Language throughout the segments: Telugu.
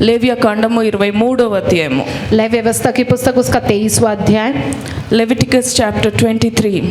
లేవియ కాండము 23వ అధ్యాయము. लेवी व्यवस्था की पुस्तक उसका 23वां अध्याय. Leviticus chapter 23.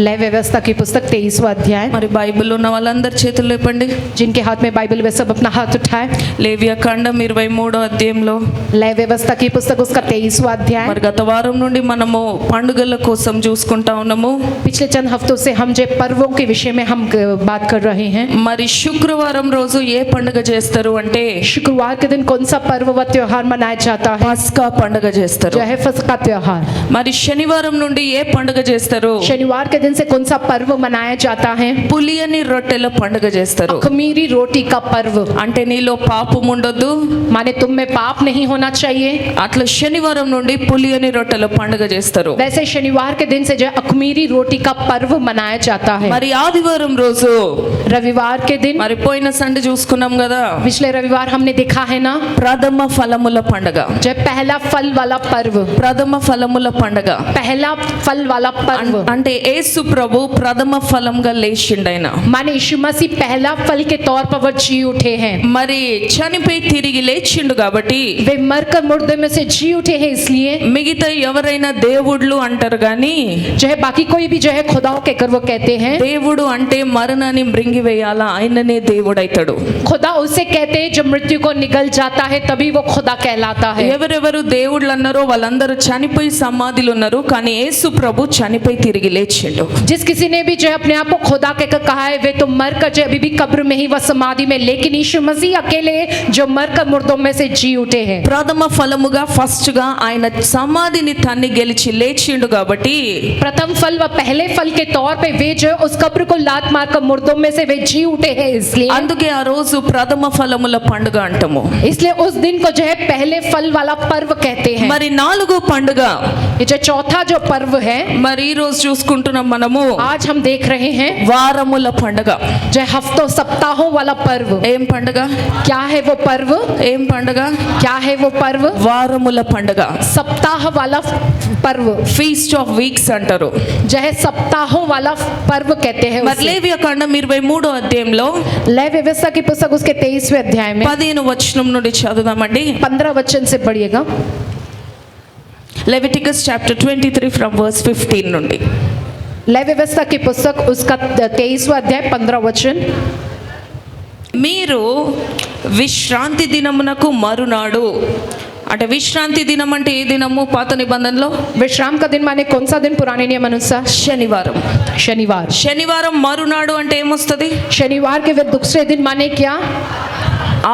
लेवी व्यवस्था की पुस्तक 23वां अध्याय. మరి బైబిల్ ఉన్న వాళ్ళందరూ చేతులు లేపండి. जिनके हाथ में बाइबल वे सब अपना हाथ उठाए. లేవియ కాండం 23వ అధ్యాయంలో लेवी व्यवस्था की पुस्तक उसका 23वां अध्याय. మరి గత వారం నుండి మనము పండుగల కోసం చూసుకుంటా ఉన్నాము. पिछले चंद हफ्तों से हम जो पर्वों के विषय में हम बात कर रहे हैं. మరి శుక్రవారం రోజు ఏ పండుగ చేస్తారు అంటే शुक्रवार के दिन कौन सा पर्व व त्योहार मनाया जाता है? పస్కా పండుగ చేస్తారు. जो है फसका त्योहार. మరి శనివారం నుండి ఏ పండుగ చేస్తారు? शनिवार के दिन से कौन सा पर्व मनाया जाता है? పులియని రొట్టెల పండుగ చేస్తారు. खमीरी रोटी का पर्व. అంటే నీలో పాపం ఉండొద్దు, माने तुम में पाप नहीं होना चाहिए. అట్లా శనివారం నుండి పులియని రొట్టెల పండుగ చేస్తారు. वैसे शनिवार के दिन से जो अखमीरी रोटी का पर्व मनाया जाता है. మరి ఆదివారం రోజు रविवार के दिन, మరి పోయిన సండే చూసుకున్నాం కదా, पिछले रविवार हमने देखा है ना, ప్రథమ ఫలముల పండుగ. जो पहला फल वाला पर्व. ప్రథమ ఫలముల పండుగ पहला फल वाला पर्व. అంటే యేసు ప్రభు ప్రథమ ఫలంగా లేచిండైన. माने यीशु मसीह पहला फल के तौर पर वो जी उठे हैं. మరి చనిపోయి తిరిగి లేచిండు కాబట్టి वे मरकर मुर्दे में से जी उठे हैं, इसलिए మిగతా ఎవరైనా దేవుళ్ళు అంటారు కానీ जो है बाकी कोई भी जो है खुदाओं के कर वो कहते हैं. దేవుడు అంటే మరణాన్ని మృంగివేయాలా, ఆయననే దేవుడైతాడు. खुदा उसे कहते हैं जो मृत्यु को निगल जाता है, तभी वो खुदा कहलाता है. ఎవరెవరు దేవుళ్ళు అన్నారో వాళ్ళందరూ చనిపోయి సమాధిలో ఉన్నారు, కానీ యేసు ప్రభు చనిపోయి తిరిగి లేచిండు. जिस किसी ने भी जो है अपने आप को खुदा कहकर कहा है, वे तो मरकर जो अभी भी कब्र में ही व समाधि में, लेकिन यीशु मसीह अकेले जो मरकर मुर्दों में से जी उठे हैं. ప్రథమ ఫలముగా ఫస్ట్ గా ఆయన సమాధిని తన్ని గెలిచి లేచిండు కాబట్టి प्रथम फल व पहले फल के तौर पे वे जो है उस कब्र को लात मारकर मुर्दों में से वे जी उठे हैं, इसलिए అందుకే ఆ రోజు ప్రథమ ఫలముల పండుగ అంటాము. इसलिए उस दिन को जो है पहले फल वाला पर्व कहते हैं. మరి నాలుగో పండుగ, ये जो चौथा जो पर्व है మరి ఈ రోజు చూసుకుంటున్నాం మనము आज हम देख रहे हैं, వారముల పండుగ. जो हफ्तों सप्ताहों वाला पर्व. ఏం పండుగ? क्या है वो पर्व? ఏం పండుగ? क्या है वो पर्व? వారముల పండుగ. सप्ताह वाला पर्व. ఫీస్ట్ ఆఫ్ వీక్స్ అంటారు. जो है सप्ताहों वाला पर्व कहते हैं మరి उसे. లేవియ కాండం 23వ అధ్యాయంలో लेवी व्यवस्था की पुस्तक उसके 23वें अध्याय में 15వ వచనం నుండి చదువుదామండి. 15 वचन से पढ़िएगा. లెవిటికస్ చాప్టర్ 23 ఫ్రమ్ వర్స్ 15 నుండి. लेवी व्यवस्था की पुस्तक उसका 23वां अध्याय 15 वचन. మీరు విశ్రాంతి దినమునకు మరునాడు, అంటే విశ్రాంతి దినం అంటే ఏ దినము పాత నిబంధనలో? विश्राम का दिन माने कौन सा दिन पुराने नियम अनुसार? శనివారం. शनिवार. శనివారం మరునాడు అంటే ఏమొస్తుంది? शनिवार के फिर दूसरे दिन माने क्या?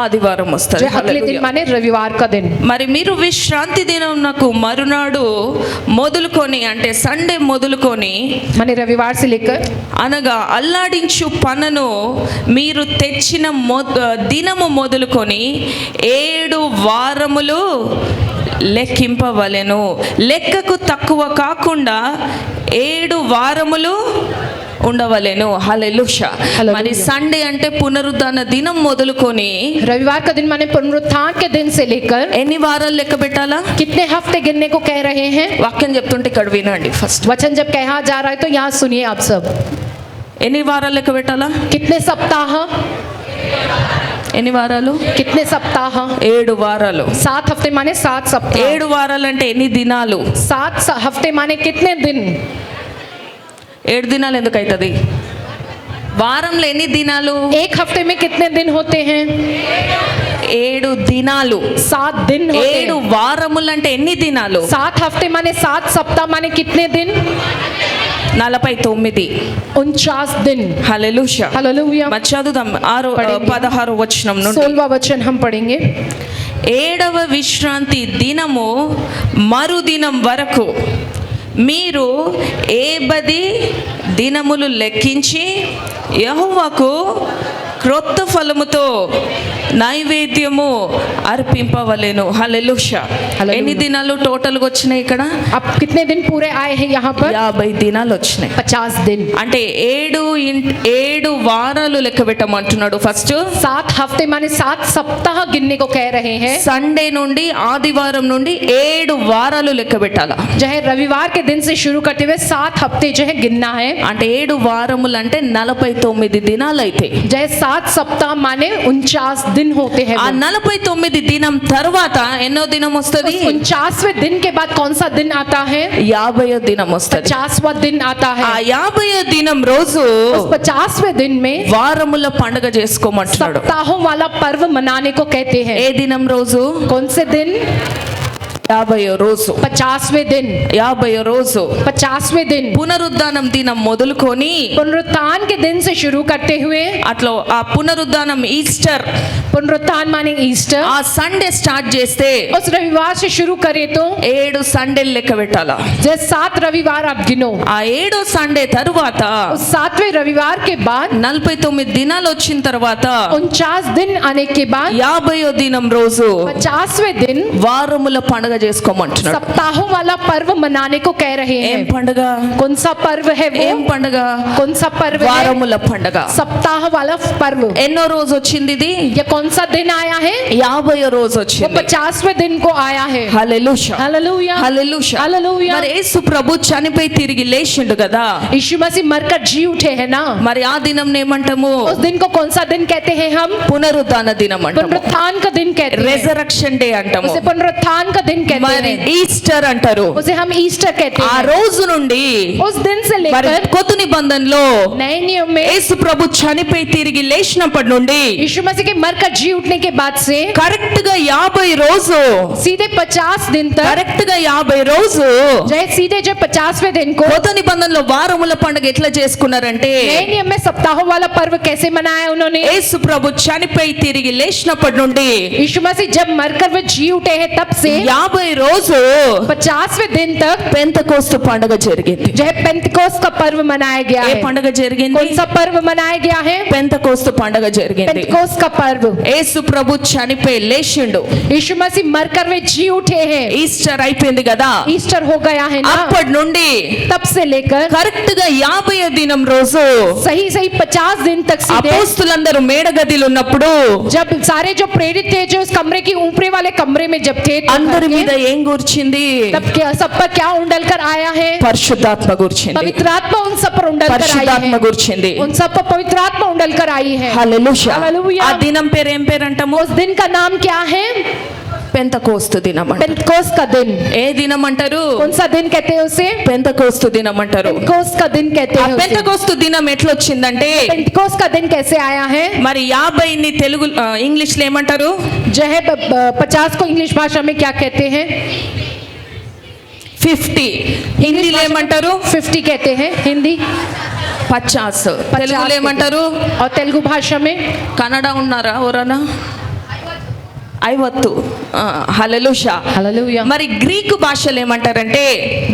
ఆదివారం వస్తుంది. जो अगले दिन माने रविवार का दिन. మరి మీరు విశ్రాంతి దినమునకు మరునాడు మొదలుకొని, అంటే సండే మొదలుకొని, माने रविवार से लेकर, అనగా అల్లాడించు పనను మీరు తెచ్చిన దినము మొదలుకొని 7 వారములు లెక్కింపవలెను. లెక్కకు తక్కువ కాకుండా 7 వారములు ఉండవలెను. హల్లెలూయా. మరి సండే అంటే పునరుద్ధాన దినం మొదలుకొని रविवार का दिन माने पुनरुत्थान के दिन से लेकर ఎన్ని వారాలు లెక్క పెట్టాలా? कितने हफ्ते गिनने को कह रहे हैं? వాక్యం చెప్తుంటే ఇక్కడ వినండి. ఫస్ట్ वचन जब कहा जा रहा है तो यहाँ सुनिए आप सब. ఎన్ని వారాలు లెక్క పెట్టాలా? कितने सप्ताह? ఎన్ని వారాలు? कितने सप्ताह? 7 వారాలు. 7 हफ्ते माने 7 सप्ताह. 7 వారాలు అంటే ఎన్ని దినాలు? 7 हफ्ते माने कितने दिन? 7 దినాలు ఎందుకు అవుతుంది? వారంలో ఎన్ని దినాలు? एक हफ्ते में कितने दिन होते हैं? 7 దినాలు. 7 दिन होते 7 हैं. వారములు అంటే ఎన్ని దినాలు? 7 हफ्ते माने 7 सप्ताह माने कितने दिन? 49. 49 दिन. హల్లెలూయా. हालेलुया. మరి చదువుదాం 16వ వచనం నుండి. 16वां वचन हम पढ़ेंगे. 7వ విశ్రాంతి దినము మరుదినం వరకు మీరు 7 దినములు లెక్కించి యెహోవాకు క్రొత్త ఫలముతో నైవేద్యము అర్పింపవలెను. హల్లెలూయా. ఎన్ని దినాలు టోటల్ గా వచ్చినాయి ఇక్కడ? अब कितने दिन पूरे आए हैं यहाँ पर? 50 దినాలు వచ్చినాయి. 50 दिन. అంటే 7 వారాలు లెక్క పెట్టమంటున్నాడు. ఫస్ట్ 7 हफ्ते माने 7 सप्ताह गिनने को कह रहे हैं. సండే నుండి ఆదివారం నుండి 7 వారాలు లెక్క పెట్టాలా? जो है रविवार के दिन से शुरू करते हुए 7 हफ्ते जो है गिनना है. అంటే 7 వారములు అంటే 49 దినాలు అయితే. जो है 7 7 सप्ताह माने 49 दिन होते हैं ఆ वो। 49 దినం తర్వాత ఎన్నో దినం వస్తుంది? 49वें दिन के बाद कौन सा दिन आता है? 50వ దినం వస్తుంది. 50वां दिन आता ఆ है। 50వ దినం రోజు उस 50वें दिन में వారముల పండుగ చేసుకోమంటున్నాడు. सप्ताहों वाला पर्व मनाने को कहते हैं। ఏ దినం రోజు? कौन से दिन? 50వ రోజు. 50वें दिन। 50వ రోజు 50वें दिन పునరుద్ధానం దినం మొదలుకొని पुनरुत्थान के दिन से शुरू करते हुए, అట్లా ఆ పునరుద్ధానం ఈస్టర్ पुनरुत्थान माने ईस्टर, ఆ సండే స్టార్ట్ చేస్తే उस रविवार से शुरू करें तो 7 సండేలు లెక్క పెట్టాలా. जैसे 7 रविवार आप गिनो। ఆ 7వ సండే తరువాత उस 7वें रविवार के बाद 49 దినాలు వచ్చిన తర్వాత 49 दिन आने के बाद 50వ దినం రోజు 50वें दिन వారముల పండుగ చేసుకోమంటున్నాడు. सप्ताहों वाला पर्व मनाने को कह रहे ఏం हैं। పండుగ? कौन सा पर्व है ఏం वो? పండుగ? कौन सा पर्व है? వారముల పండుగ. सप्ताह वाला पर्व। ఎన్నో రోజు వచ్చింది ఇది? ये कौन सा दिन आया है? 50వ రోజు वो వచ్చింది. 50वें दिन को आया है। హల్లెలూయా, हालेलुया, హల్లెలూయా. हालेलुया। మరి యేసు ప్రభు చనిపోయి తిరిగి లేచిండు కదా, यीशु मसीह मरकर जी उठे हैं ना, మరి ఆ దినం ఏమంటాము? उस दिन को कौन सा दिन कहते हैं हम? పునరుద్ధాన దినం అంటాము. पुनरुत्थान का दिन कहते हैं। రెజరక్షన్ డే అంటాము. उसे पुनरुत्थान का दिन कहते మరి हैं। ఈస్టర్ అంటారు. उसे हम ईस्टर कहते ఆ हैं। రోజు నుండి उस दिन से మరి लेकर కొత్త నిబంధనలో नए नियम में యేసు ప్రభు చనిపోయి తిరిగి లేచినప్పటి నుండి यीशु मसीह के मरकर जी उठने के बाद से కరెక్ట్ గా 50 రోజు सीधे 50 दिन तक, కరెక్ట్ గా 50 రోజు जय सीधे जब 50वें दिन को కొత్త నిబంధనలో వారముల పండుగ ఎట్లా చేసుకున్నారంటే नए नियम में सप्ताहों वाला पर्व कैसे मनाया उन्होंने? యేసు ప్రభు చనిపోయి తిరిగి లేచినప్పటి నుండి यीशु मसीह जब मरकर वे जी उठे हैं तब से 50 రోజు 50वें दिन तक పెంతెకోస్తు పండుగ జరిగింది. जो है पेंतिकोस्त का पर्व मनाया गया ఏ है। పండుగ జరిగింది? कौन सा पर्व मनाया गया है? పెంతెకోస్తు పండుగ జరిగింది. पेंतिकोस्त का पर्व। యేసు ప్రభు చనిపోయి లేచిండు. यीशु मसीह मरकर वे जी उठे हैं। ఈస్టర్ అయిపోయింది కదా, ईस्टर हो गया है ना, అప్పటి నుండి तब से लेकर కరెక్ట్ గా 50వ దినం రోజు सही सही 50 दिन तक सीधे అపోస్తులందరూ మేడగదిలో ఉన్నప్పుడు जब सारे जो प्रेरित थे जो इस कमरे की ऊपरी वाले कमरे में जब थे, तब అందరి మీద करके, ఏం కూర్చింది? तब क्या सब पर क्या उंडल कर आया है? పరిశుద్ధాత్మ కూర్చింది. पवित्र आत्मा उन सब पर उंडल कर आई పరిశుద్ధాత్మ है। కూర్చింది. उन सब पर पवित्र आत्मा उंडल कर आई है। హల్లెలూయా. హల్లెలూయా. ఆ దినం పేరు ఏం పేరు అంటాము? उस दिन का नाम क्या है? పెంతెకోస్తు దినం అంటారు. पेंतकोस्त का दिन। ఏ దినం అంటారు? कौन सा दिन कहते हैं उसे? పెంతెకోస్తు దినం అంటారు. पेंतकोस्त का दिन कहते ఆ हैं उसे। పెంతెకోస్తు దినం ఎట్లొచ్చిందంటే पेंतकोस्त का दिन कैसे आया है? మరి 50ని తెలుగు ఇంగ్లీష్ లో ఏమంటారు? जो है 50 को इंग्लिश भाषा में क्या कहते हैं? 50 హిందీలో ఏమంటారు? 50 कहते हैं हिंदी। 50 తెలుగులో ఏమంటారు? और तेलुगु भाषा में కన్నడ ఉన్నారా ఎవరన్నా? 50. హల్లెలూయా. हालेलुया। మరి గ్రీకు భాషలో ఏమంటారంటే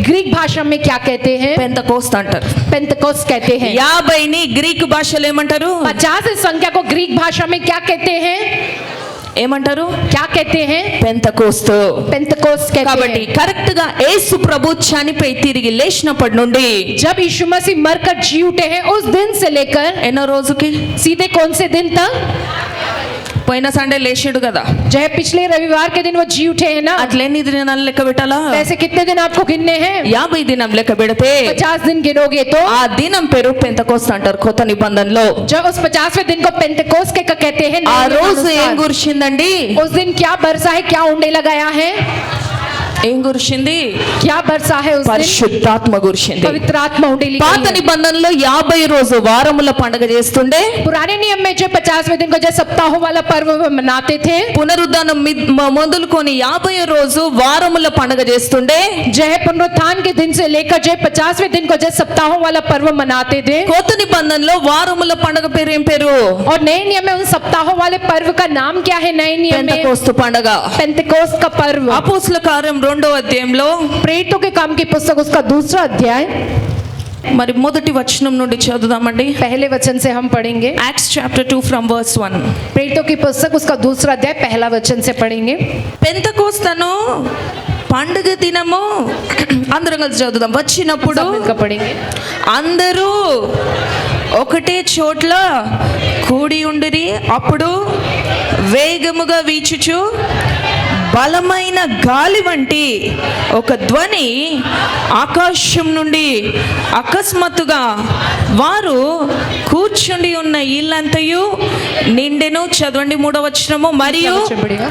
ग्रीक भाषा में क्या कहते हैं? పెంతెకోస్తు అంటారు. पेंतकोस्त कहते हैं। 50ని గ్రీకు భాషలో ఏమంటారు? 50 इस संख्या को ग्रीक भाषा में क्या कहते हैं? ఏమంటారు? क्या कहते हैं? పెంతెకోస్తు. पेंतकोस्त कहते కాబట్టి हैं। కరెక్ట్ గా యేసు ప్రభు చనిపోయి తిరిగి లేచినప్పటి నుండి जब यीशु मसीह मरकर जी उठे हैं उस दिन से लेकर ఎన్నో రోజుకి? सीधे कौन से दिन तक? పోయిన సండే లేచాడు కదా, जो है पिछले रविवार के दिन वो जी उठे हैं ना, అట్లా ఎన్ని దినాలు లెక్క పెట్టాలా? ऐसे कितने दिन आपको गिनने हैं? 50 దినం లెక్క పెడితే 50 दिन गिनोगे तो ఆ దినం పేరు పెంతెకోస్తు అంటారు కొత్త నిబంధనలో. जो उस 50वें दिन को पेंतकोस्त के कहते हैं। ఆ नए नियम రోజు ఏం अनुसार। గుర్చిందండి? उस दिन क्या बरसा है? क्या उंडे लगाया है? ఏం గుర్చింది? क्या बरसा है उस दिन? పరిశుద్ధాత్మ గుర్చింది. पवित्र आत्मा उंडे పాత लिखी है। నిబంధనలో 50 రోజు వారముల పండుగ చేస్తుండే, पुराने नियम में जो 50वें दिन को जो सप्ताहों वाला पर्व मनाते थे, పునరుద్ధానం మొదలుకొని 50 రోజు వారముల పండుగ చేస్తుండే. जो है पुनरुत्थान के दिन से लेकर जो 50वें दिन को जो सप्ताहों वाला पर्व मनाते थे। కొత్త నిబంధనలో వారముల పండుగ పేరు ఏం పేరు? और नए नियम में उन सप्ताहों वाले पर्व का नाम क्या है? नए नियम में పెంతెకోస్తు పండుగ. पेंतकोस्त का पर्व। అపోస్తల కార్యం 2వ అధ్యాయంలో प्रेरितों के काम की पुस्तक उसका दूसरा अध्याय మరి మొదటి వచనం నుండి చదువుదామండి. पहले वचन से हम पढ़ेंगे। Acts chapter 2 from verse 1. प्रेरितों की पुस्तक उसका दूसरा अध्याय पहला वचन से पढ़ेंगे। పెంతెకోస్తును పండుగ దినము అందరం కలిసి చదువుదాం. వచ్చినప్పుడు सब मिलकर पढ़ेंगे। అందరూ ఒకటే చోట్ల కూడి ఉండిరి. అప్పుడు వేగముగా వీచుచు బలమైన గాలి వంటి ఒక ధ్వని ఆకాశం నుండి అకస్మాత్తుగా వారు కూర్చుండి ఉన్న ఇల్లంతయు నిండెను. చదవండి 3వ వచనము. మరియు वचन पढ़ेगा।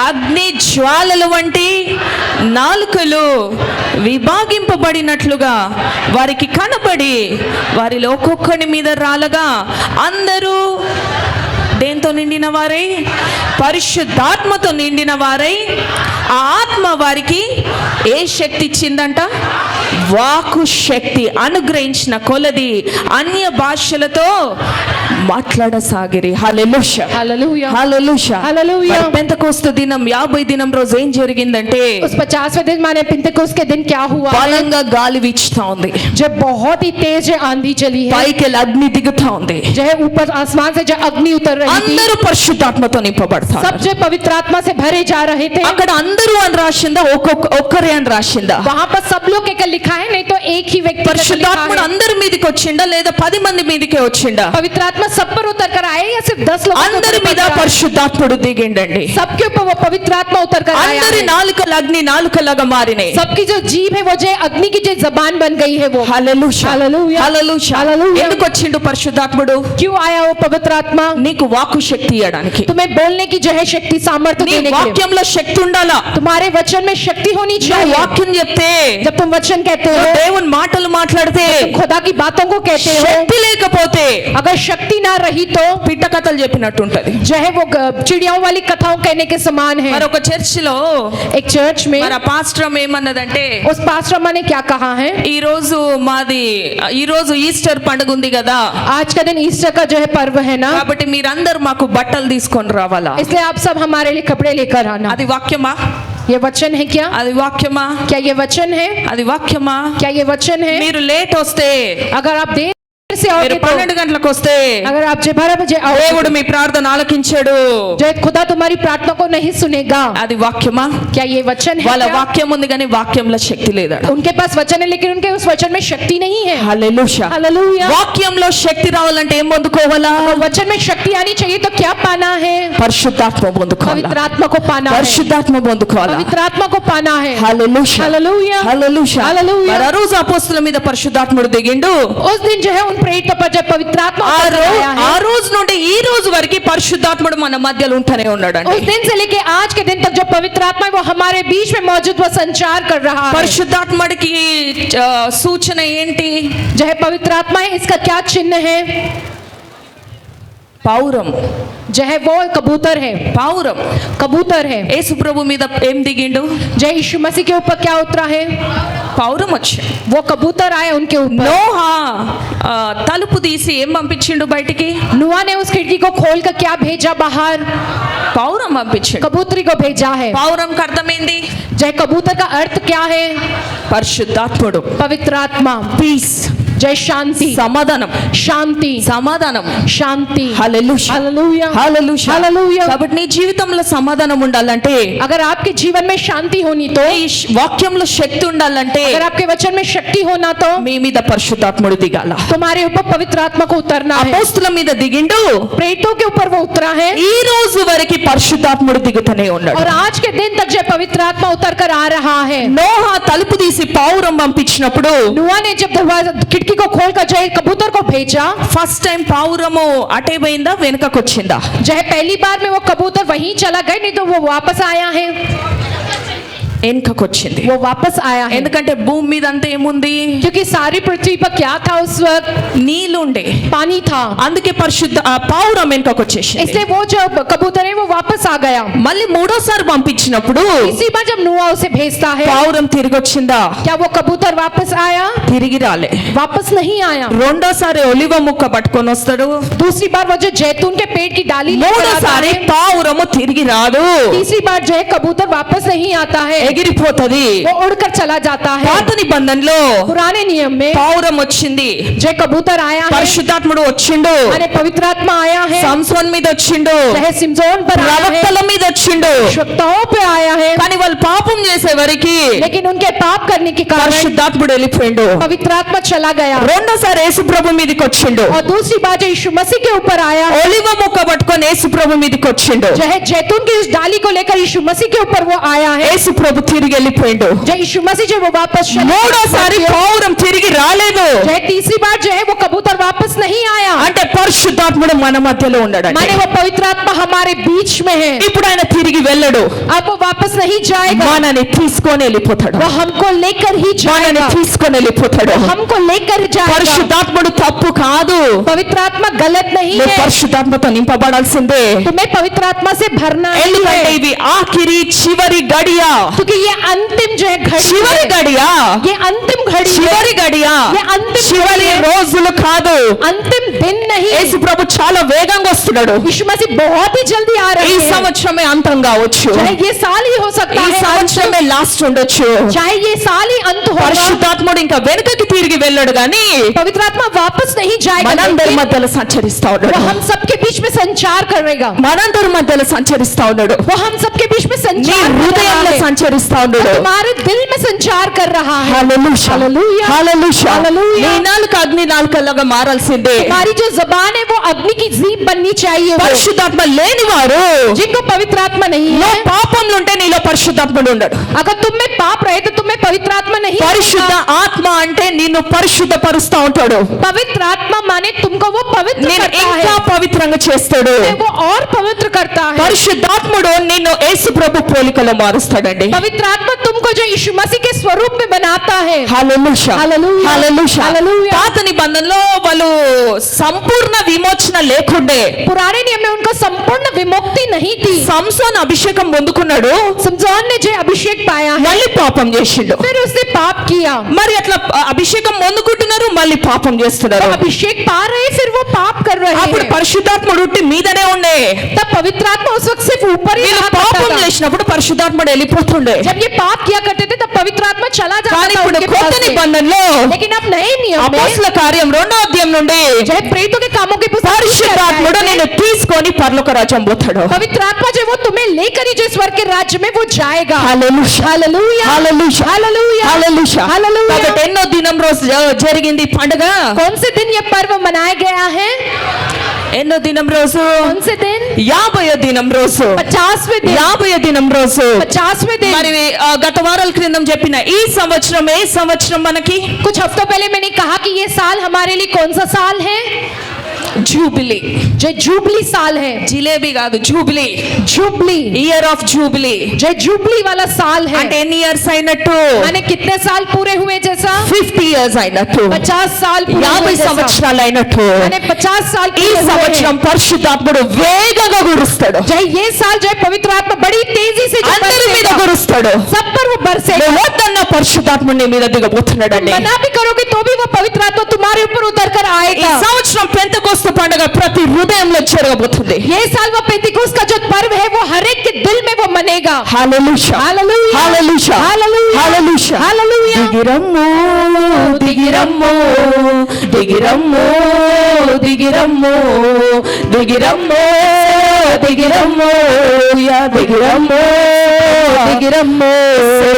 అగ్ని జ్వాలల వంటి నాలుకలు విభాగింపబడినట్లుగా వారికి కనబడి వారిలో ఒక్కొక్కని మీద రాలగా అందరూ దేంతో నిండిన వారై? పరిశుద్ధాత్మతో నిండిన వారై, ఆ ఆత్మ వారికి ఏ శక్తి ఇచ్చిందంట? వాకు శక్తి అనుగ్రహించిన కొలది అన్య భాషలతో మాట్లాడసాగిరి. హల్లెలూయా, हालेलुया, హల్లెలూయా, హల్లెలూయా. పెంతెకోస్తు దినం 50 దినం రోజు ఏం జరిగిందంటే उस 50वें दिन माने पिंतेकुस्त के दिन क्या हुआ है? బలంగా గాలి వీచుతా ఉంది, जब बहुत ही तेज आंधी चली है, పైకి అగ్ని దిగుతా ఉంది, जो है ऊपर आसमान से जो अग्नि उतर रही थी, అందరూ పరిశుద్ధాత్మతో నింపబడతారు. सब जो पवित्र आत्मा से भरे जा रहे थे। అక్కడ అందరూ అని రాసిందా, ఒక్కరే అని రాసిందా? वहाँ पर सब लोग एक लिखा है, नहीं तो एक ही व्यक्ति का लिखा పరిశుద్ధాత్ముడు है। అందరి మీదకి వచ్చిండా లేదా 10 మంది మీదకే వచ్చిండా? पवित्र आत्मा सब पर उतर कर आए या सिर्फ 10 लोगों के అందరి ऊपर మీద उतर आए? పరిశుద్ధాత్ముడు దిగిండండి. सबके ऊपर वो पवित्र आत्मा उतर कर आया అందరి है। నాలుకలు అగ్ని నాలుకలాగా మారినాయి. सबकी जो जीभ है वो जो अग्नि की जो जबान बन गई है वो। హల్లెలూయా, హల్లెలూయా, హల్లెలూయా. హల్లెలూయా. ఎందుకు వచ్చిండు పరిశుద్ధాత్ముడు? क्यों आया वो पवित्र आत्मा? నీకు వాక్కు శక్తి ఇవ్వడానికి. तुम्हें बोलने की जो है शक्ति सामर्थ्य నీ देने के लिए। వాక్యంలో శక్తి ఉండాలా. तुम्हारे वचन में शक्ति होनी నువ్వు चाहिए। వాక్యం చెప్తే, जब तुम वचन कहते हो, దేవుని మాటలు మాట్లాడితే, तुम खुदा की बातों को कहते हो, శక్తి లేకపోతే अगर शक्ति ना रही तो పిట్ట కథలు చెప్పినట్టు ఉంటది. जो है वो चिड़ियाओं वाली कथाओं कहने के समान है। మరి ఒక చర్చిలో एक चर्च में మరి ఆ పాస్టర్ ఏమన్నదంటే, उस पास्टर अम्मा ने क्या कहा है? ఈ రోజు ఈస్టర్ పండుగ ఉంది కదా, आज का दिन ईस्टर का जो है पर्व है ना, కాబట్టి మీరందరూ మాకు బట్టలు తీసుకొని రావాలా. इसलिए आप सब हमारे लिए कपड़े लेकर आना। అది వాక్యమా? ये वचन है क्या? అది వాక్యమా? क्या ये वचन है? అది వాక్యమా? क्या ये वचन है? మీరు లేట్ వస్తే, अगर आप देर से आओगे మీరు तो, 12 गंటలకు వస్తే अगर आप 12 बजे आओगे దేవుడు మీ ప్రార్థన ఆలకించాడు. जो है खुदा तुम्हारी प्रार्थना को नहीं सुनेगा। అది వాక్యమా? क्या ये वचन है వాళ్ళ क्या? వాక్యం ఉంది కానీ వాక్యంలో శక్తి లేదట. उनके पास वचन है लेकिन उनके उस वचन में शक्ति नहीं है। హల్లెలూయా. हालेलुया। వాక్యంలో శక్తి రావాలంటే ఏం పొందుకోవాలా? वचन में शक्ति आनी चाहिए तो क्या पाना है? పరిశుద్ధాత్మ పొందుకోవాలా. पवित्र आत्मा को पाना है। పరిశుద్ధాత్మ పొందుకోవాలా. पवित्र आत्मा को पाना है। హల్లెలూయా, हालेलुया, హల్లెలూయా. हालेलुया। మరి ఆ రోజు అపోస్తలుల మీద పరిశుద్ధాత్ముడు దిగిండు. उस दिन जो है उन प्रेरितों पर जब पवित्र आत्मा ఆ उतर आया है, ఆ రోజు నుండి ఈ రోజు వరకు పరిశుద్ధాత్ముడు మన మధ్యలో ఉంటూనే ఉన్నాడండి. उस दिन से लेके आज के दिन तक जो पवित्र आत्मा है वो हमारे बीच में मौजूद, वो संचार कर रहा है। పరిశుద్ధాత్ముడికి సూచన ఏంటి? जो है पवित्र आत्मा है, इसका क्या चिन्ह है? పౌరం. जो है वो कबूतर है। పౌరం. कबूतर है। యేసు ప్రభు మీద ఏం దిగిండు? जय यीशु मसीह के ऊपर क्या उतरा है? పౌరం వచ్చి वो कबूतर आया उनके ऊपर। నోహా తలుపు తీసి ఏం పంపించిండు బయటికి? नूहा ने उस खिड़की को खोल कर क्या भेजा बाहर? పౌరం పంపించిండు. कबूतरी को भेजा है। పౌరంకి అర్థమైంది जय कबूतर का अर्थ क्या है? పరిశుద్ధాత్ముడు. पवित्र आत्मा। పీస్, जय शांति, సమాధానం, शांति, సమాధానం. शांति। హల్లెలూయా, हालेलुया, హల్లెలూయా. हालेलुया। కాబట్టి నీ జీవితంలో సమాధానం ఉండాలంటే, अगर आपके जीवन में शांति होनी तो, ఈ వాక్యంలో శక్తి ఉండాలంటే अगर आपके वचन में शक्ति होना तो మీ మీద పరిశుద్ధాత్ముడు దిగాల. तुम्हारे ऊपर पवित्र आत्मा को उतरना है। అపోస్తుల మీద దిగిండు. प्रेरितों के ऊपर वो उतरा है ఈ రోజు వరకు పరిశుద్ధాత్ముడు దిగుతూనే ఉన్నాడు. और आज के दिन तक जो पवित्र आत्मा उतर कर आ रहा है। నోహా తలుపు తీసి పౌరం పంపించినప్పుడు नूहा ने जब दरवाजा खिड़की को खोलकर जो है कबूतर को भेजा, ఫస్ట్ టైం పౌరము అటే పోయిందా వెనుకకు వచ్చిందా? जो है पहली बार में वो कबूतर वहीं चला गया, नहीं तो वो वापस आया है। వెనుకకు వచ్చింది. वो वापस आया है ఎందుకంటే భూమి మీద అంతా ఏముంది? क्योंकि सारी पृथ्वी पर क्या था उस वक्त? నీళ్ళుండే. पानी था। అందుకే పౌరం వెనుకకు వచ్చేసింది. इसलिए वो जो कबूतर है वो वापस आ गया। మళ్ళీ మూడోసారి పంపించినప్పుడు इसी बार जब नूहा उसे भेजता है, పౌరం తిరిగి వచ్చిందా? क्या वो कबूतर वापस आया? తిరిగి రాలే. वापस नहीं आया। రెండోసారి ఒలివ ముక్క పట్టుకొని వస్తాడు. दूसरी बार वो जो जैतून के पेड़ की डाली लेकर आता మూడోసారి है। పౌరము తిరిగి రాదు, तीसरी बार जो है कबूतर वापस नहीं आता है, ఎగిరిపోతది. वो उड़कर चला जाता है। పాత నిబంధనలో पुराने नियम में పౌరం వచ్చింది, जो कबूतर आया है, పరిశుద్ధాత్ముడు వచ్చిండు, माने पवित्र आत्मा आया है, సంసోన్ మీద వచ్చిండు, चाहे सिमजोन पर आया है, ప్రవక్తల మీద వచ్చిండు. श्रोताओं पे आया है, కానీ వాళ్ళు పాపం చేసే వరకు लेकिन उनके पाप करने के कारण పరిశుద్ధాత్ముడు వెళ్ళిపోయిండు. पवित्र आत्मा चला गया। రెండోసారి యేసు ప్రభు మీదకి వచ్చిండు, और दूसरी बार जो यीशु मसीह के ऊपर आया, ఒలివ ముక్క పట్టుకొని యేసు ప్రభు మీదకి వచ్చిండు. जो है जैतून की उस डाली को लेकर यीशु मसीह के ऊपर वो आया है। యేసు ప్రభు ప్రభు తిరిగి వెళ్ళిపోయిండు. जय यीशु मसीह जो वो वापस चले, మూడోసారి పావురం తిరిగి రాలేదు. जय तीसरी बार जो है वो कबूतर वापस नहीं आया, అంటే పరిశుద్ధాత్ముడు మన మధ్యలో ఉన్నాడు. माने वो पवित्र आत्मा हमारे बीच में है. ఇప్పుడు ఆయన తిరిగి వెళ్ళడు, अब वो वापस नहीं जाएगा, మనని తీసుకొని వెళ్ళిపోతాడు. वो हमको लेकर ही మనని जाएगा, తీసుకొని వెళ్ళిపోతాడు. हमको लेकर जाएगा. పరిశుద్ధాత్ముడు తప్పు కాదు. पवित्र आत्मा गलत नहीं నువ్వు है, పరిశుద్ధాత్మతో నింపబడాల్సిందే. तुम्हें पवित्र आत्मा से भरना ही ఎందుకంటే है, ఇవి ఆఖరి చివరి గడియ. क्योंकि ये अंतिम जो है घड़ी చివరి है, గడియ, ये अंतिम घड़ी है, చివరి గడియ, ये अंतिम చివరి घड़ी है, రోజులు కాదు. अंतिम दिन नहीं. యేసు ప్రభు చాలా వేగంగా వస్తున్నాడు. यीशु मसीह बहुत ही जल्दी आ रहे ఈ हैं. సంవత్సరమే అంతం కావచ్చు, चाहे ये साल ही हो सकता ఈ है, సంవత్సరమే లాస్ట్ ఉండొచ్చు. चाहे ये साल ही अंत होगा. పరిశుద్ధాత్ముడు ఇంకా వెనుకకి తిరిగి వెళ్ళాడు గాని पवित्र आत्मा वापस नहीं जाएगा, మనందరి लेकिन మధ్యలో సంచరిస్తా वो ఉన్నాడు. हम सबके बीच में संचार करेगा, మనందరి మధ్యలో సంచరిస్తా ఉన్నాడు. वो हम सबके बीच में నీ संचार कर रहा హృదయంలో है, సంచరిస్తా वो ఉన్నాడు. तुम्हारे दिल में संचार कर रहा है. హల్లెలూయా, హల్లెలూయా, హల్లెలూయా. హల్లెలూయా. నీ నాలుక అగ్ని నాలుకలాగా మారాల్సిందే. हमारी जो जबान है वो अग्नि की जीभ बननी चाहिए. वो పరిశుద్ధాత్మ లేనివారు, जिनको पवित्र आत्मा नहीं है, నువ్వు పాపంలో ఉంటే నీలో పరిశుద్ధాత్ముడు ఉండడు. अगर तुम में पाप रहे तो तुम्हें पवित्र आत्मा नहीं పరిశుద్ధ होगा. ఆత్మ అంటే నిన్ను పరిశుద్ధపరుస్తా ఉంటాడు. पवित्र आत्मा माने तुमको वो पवित्र నేను करता ఇంకా है, పవిత్రంగా చేస్తాడు. वो और पवित्र करता है. పరిశుద్ధాత్ముడు నిన్ను యేసు ప్రభు పోలికలో మారుస్తాడండి. पवित्र आत्मा तुमको जो यीशु मसीह के स्वरूप में बनाता है. హల్లెలూయా, హల్లెలూయా, హల్లెలూయా. హల్లెలూయా. పాత నిబంధనలో వాళ్ళు సంపూర్ణ విమోచన లేకుండే. पुराने नियम में उनको संपूर्ण विमुक्ति नहीं थी. సంసోన్ అభిషేకం పొందుకున్నాడు, समझौन ने जो अभिषेक पाया है, మళ్ళీ పాపం చేసిండు. फिर उसने पाप किया. మరి అట్లా అభిషేకం పొందుకుంటున్నారు, మళ్ళీ పాపం वो చేస్తున్నారు. अभिषेक पा रहे फिर वो पाप कर रहे అప్పుడు हैं. పరిశుద్ధాత్ముడు ఉట్టి మీదనే ఉండే. तब पवित्र आत्मा उस वक्त सिर्फ ऊपर ही వీళ్ళు रहा करता పాపం था. చేసినప్పుడు పరిశుద్ధాత్ముడు వెళ్ళిపోతుండే. जब ये पाप किया करते थे तब पवित्र आत्मा चला जाता కానీ था ఇప్పుడు उनके కొత్త पास से. నిబంధనలో लेकिन अब नए नियम में అపోస్తల కార్యం 2వ అధ్యాయం నుండి जब प्रेरितों के कामों की पुस्तक పరిశుద్ధాత్ముడు నిన్ను తీసుకొని పరలోక రాజ్యం పోతాడు. पवित्र आत्मा जो वो तुम्हें लेकर ही जो स्वर्ग के राज्य में वो जाएगा. హల్లెలూయా, hallelujah, hallelujah, hallelujah, hallelujah. Hallelujah. కాబట్టి ఎన్నో దినం రోజు జరిగింది ఈ పండుగ. कौन से दिन ये पर्व मनाया गया है? ఎన్నో దినం రోజు? कौन से दिन? 50వ దినం రోజు. 50वें दिन. 50వ దినం రోజు. 50वें दिन. మరి గత వారాల క్రితం చెప్పిన ఈ సంవత్సరం ఏ సంవత్సరం మనకి? कुछ हफ्तों पहले मैंने कहा कि ये साल हमारे लिए कौन सा साल है? జూబిలీ. जो जुबली साल है. జిలేబీ కాదు, jubilee. Jubilee, year of jubilee. जो जुबली वाला साल है. అంటే ఎన్ని ఇయర్స్ అయినట్టు? माने कितने साल पूरे हुए जैसा? 50 ఇయర్స్ అయినట్టు, 50 साल पूरे 50 हुए जैसा. సంవత్సరాలు అయినట్టు. माने 50 साल ఈ पूरे हुए సంవత్సరం हैं. పరిశుద్ధాత్ముడు వేగంగా కురుస్తాడు. जो ये साल जो है पवित्र आत्मा बड़ी तेजी से जो అందరి మీద बरसेगा, కురుస్తాడు. सब पर वो बरसेगा. నువ్వు వద్దన్న పరిశుద్ధాత్ముడి మీద దిగబోతున్నాడండి. मना भी करोगे तो भी वो पवित्र आत्मा तुम्हारे ऊपर उतर कर ఈ आएगा. సంవత్సరం పెంతెకోస్తు పండుగ ప్రతి హృదయంలో జరగబోతుంది. ये साल वो पेंतिकोस्त का जो पर्व है वो हर एक के दिल में वो मनेगा. హల్లెలూయా, hallelujah, hallelujah, hallelujah, hallelujah. Hallelujah. దిగిరమ్ము, దిగిరమ్ము, దిగిరమ్ము, దిగిరమ్ము, దిగిరమ్ము, దిగిరమ్ము, yeah దిగిరమ్ము, దిగిరమ్ము,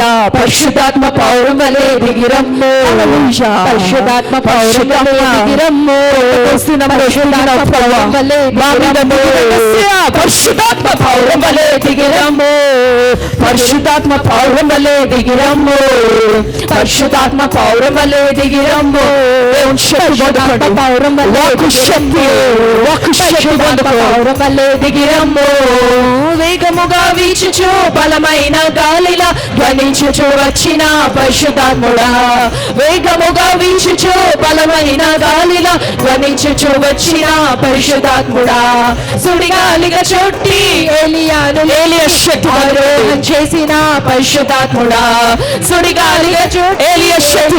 yeah పరిశుద్ధాత్మ పౌరం వలె దిగిరమ్ము. హల్లెలూయా. పరిశుద్ధాత్మ పౌరం వలె దిగిరమ్ము. పరిశుద్ధాత్మ పౌరం వలె దిగిరమ్ము. పరిశుద్ధాత్మ పౌరం వలె దిగిరమ్ము. పరిశుద్ధాత్మ పౌరం వలె దిగిరమ్ము. పరిశుద్ధాత్మ పౌరం వలె దిగిరమ్ము. దేవుని శక్తి పొందుకోండి. వాక్కు శక్తి, వాక్కు శక్తి పొందుకో. పౌరం వలె దిగిరమ్ము. వేగముగా వీచుచు బలమైన గాలిలా ధ్వనించుచు వచ్చిన పరిశుద్ధాత్ముడా. వేగముగా వీచుచు బలమైన గాలిలా ధ్వనించుచు వచ్చిన పరిశుద్ధాత్ముడా. సుడిగాలిగా చుట్టి ఏలియా శక్తి ఆరోహణ చేసిన పరిశుద్ధాత్ముడా. సుడిగాలిగా చుట్టి ఏలియా శక్తి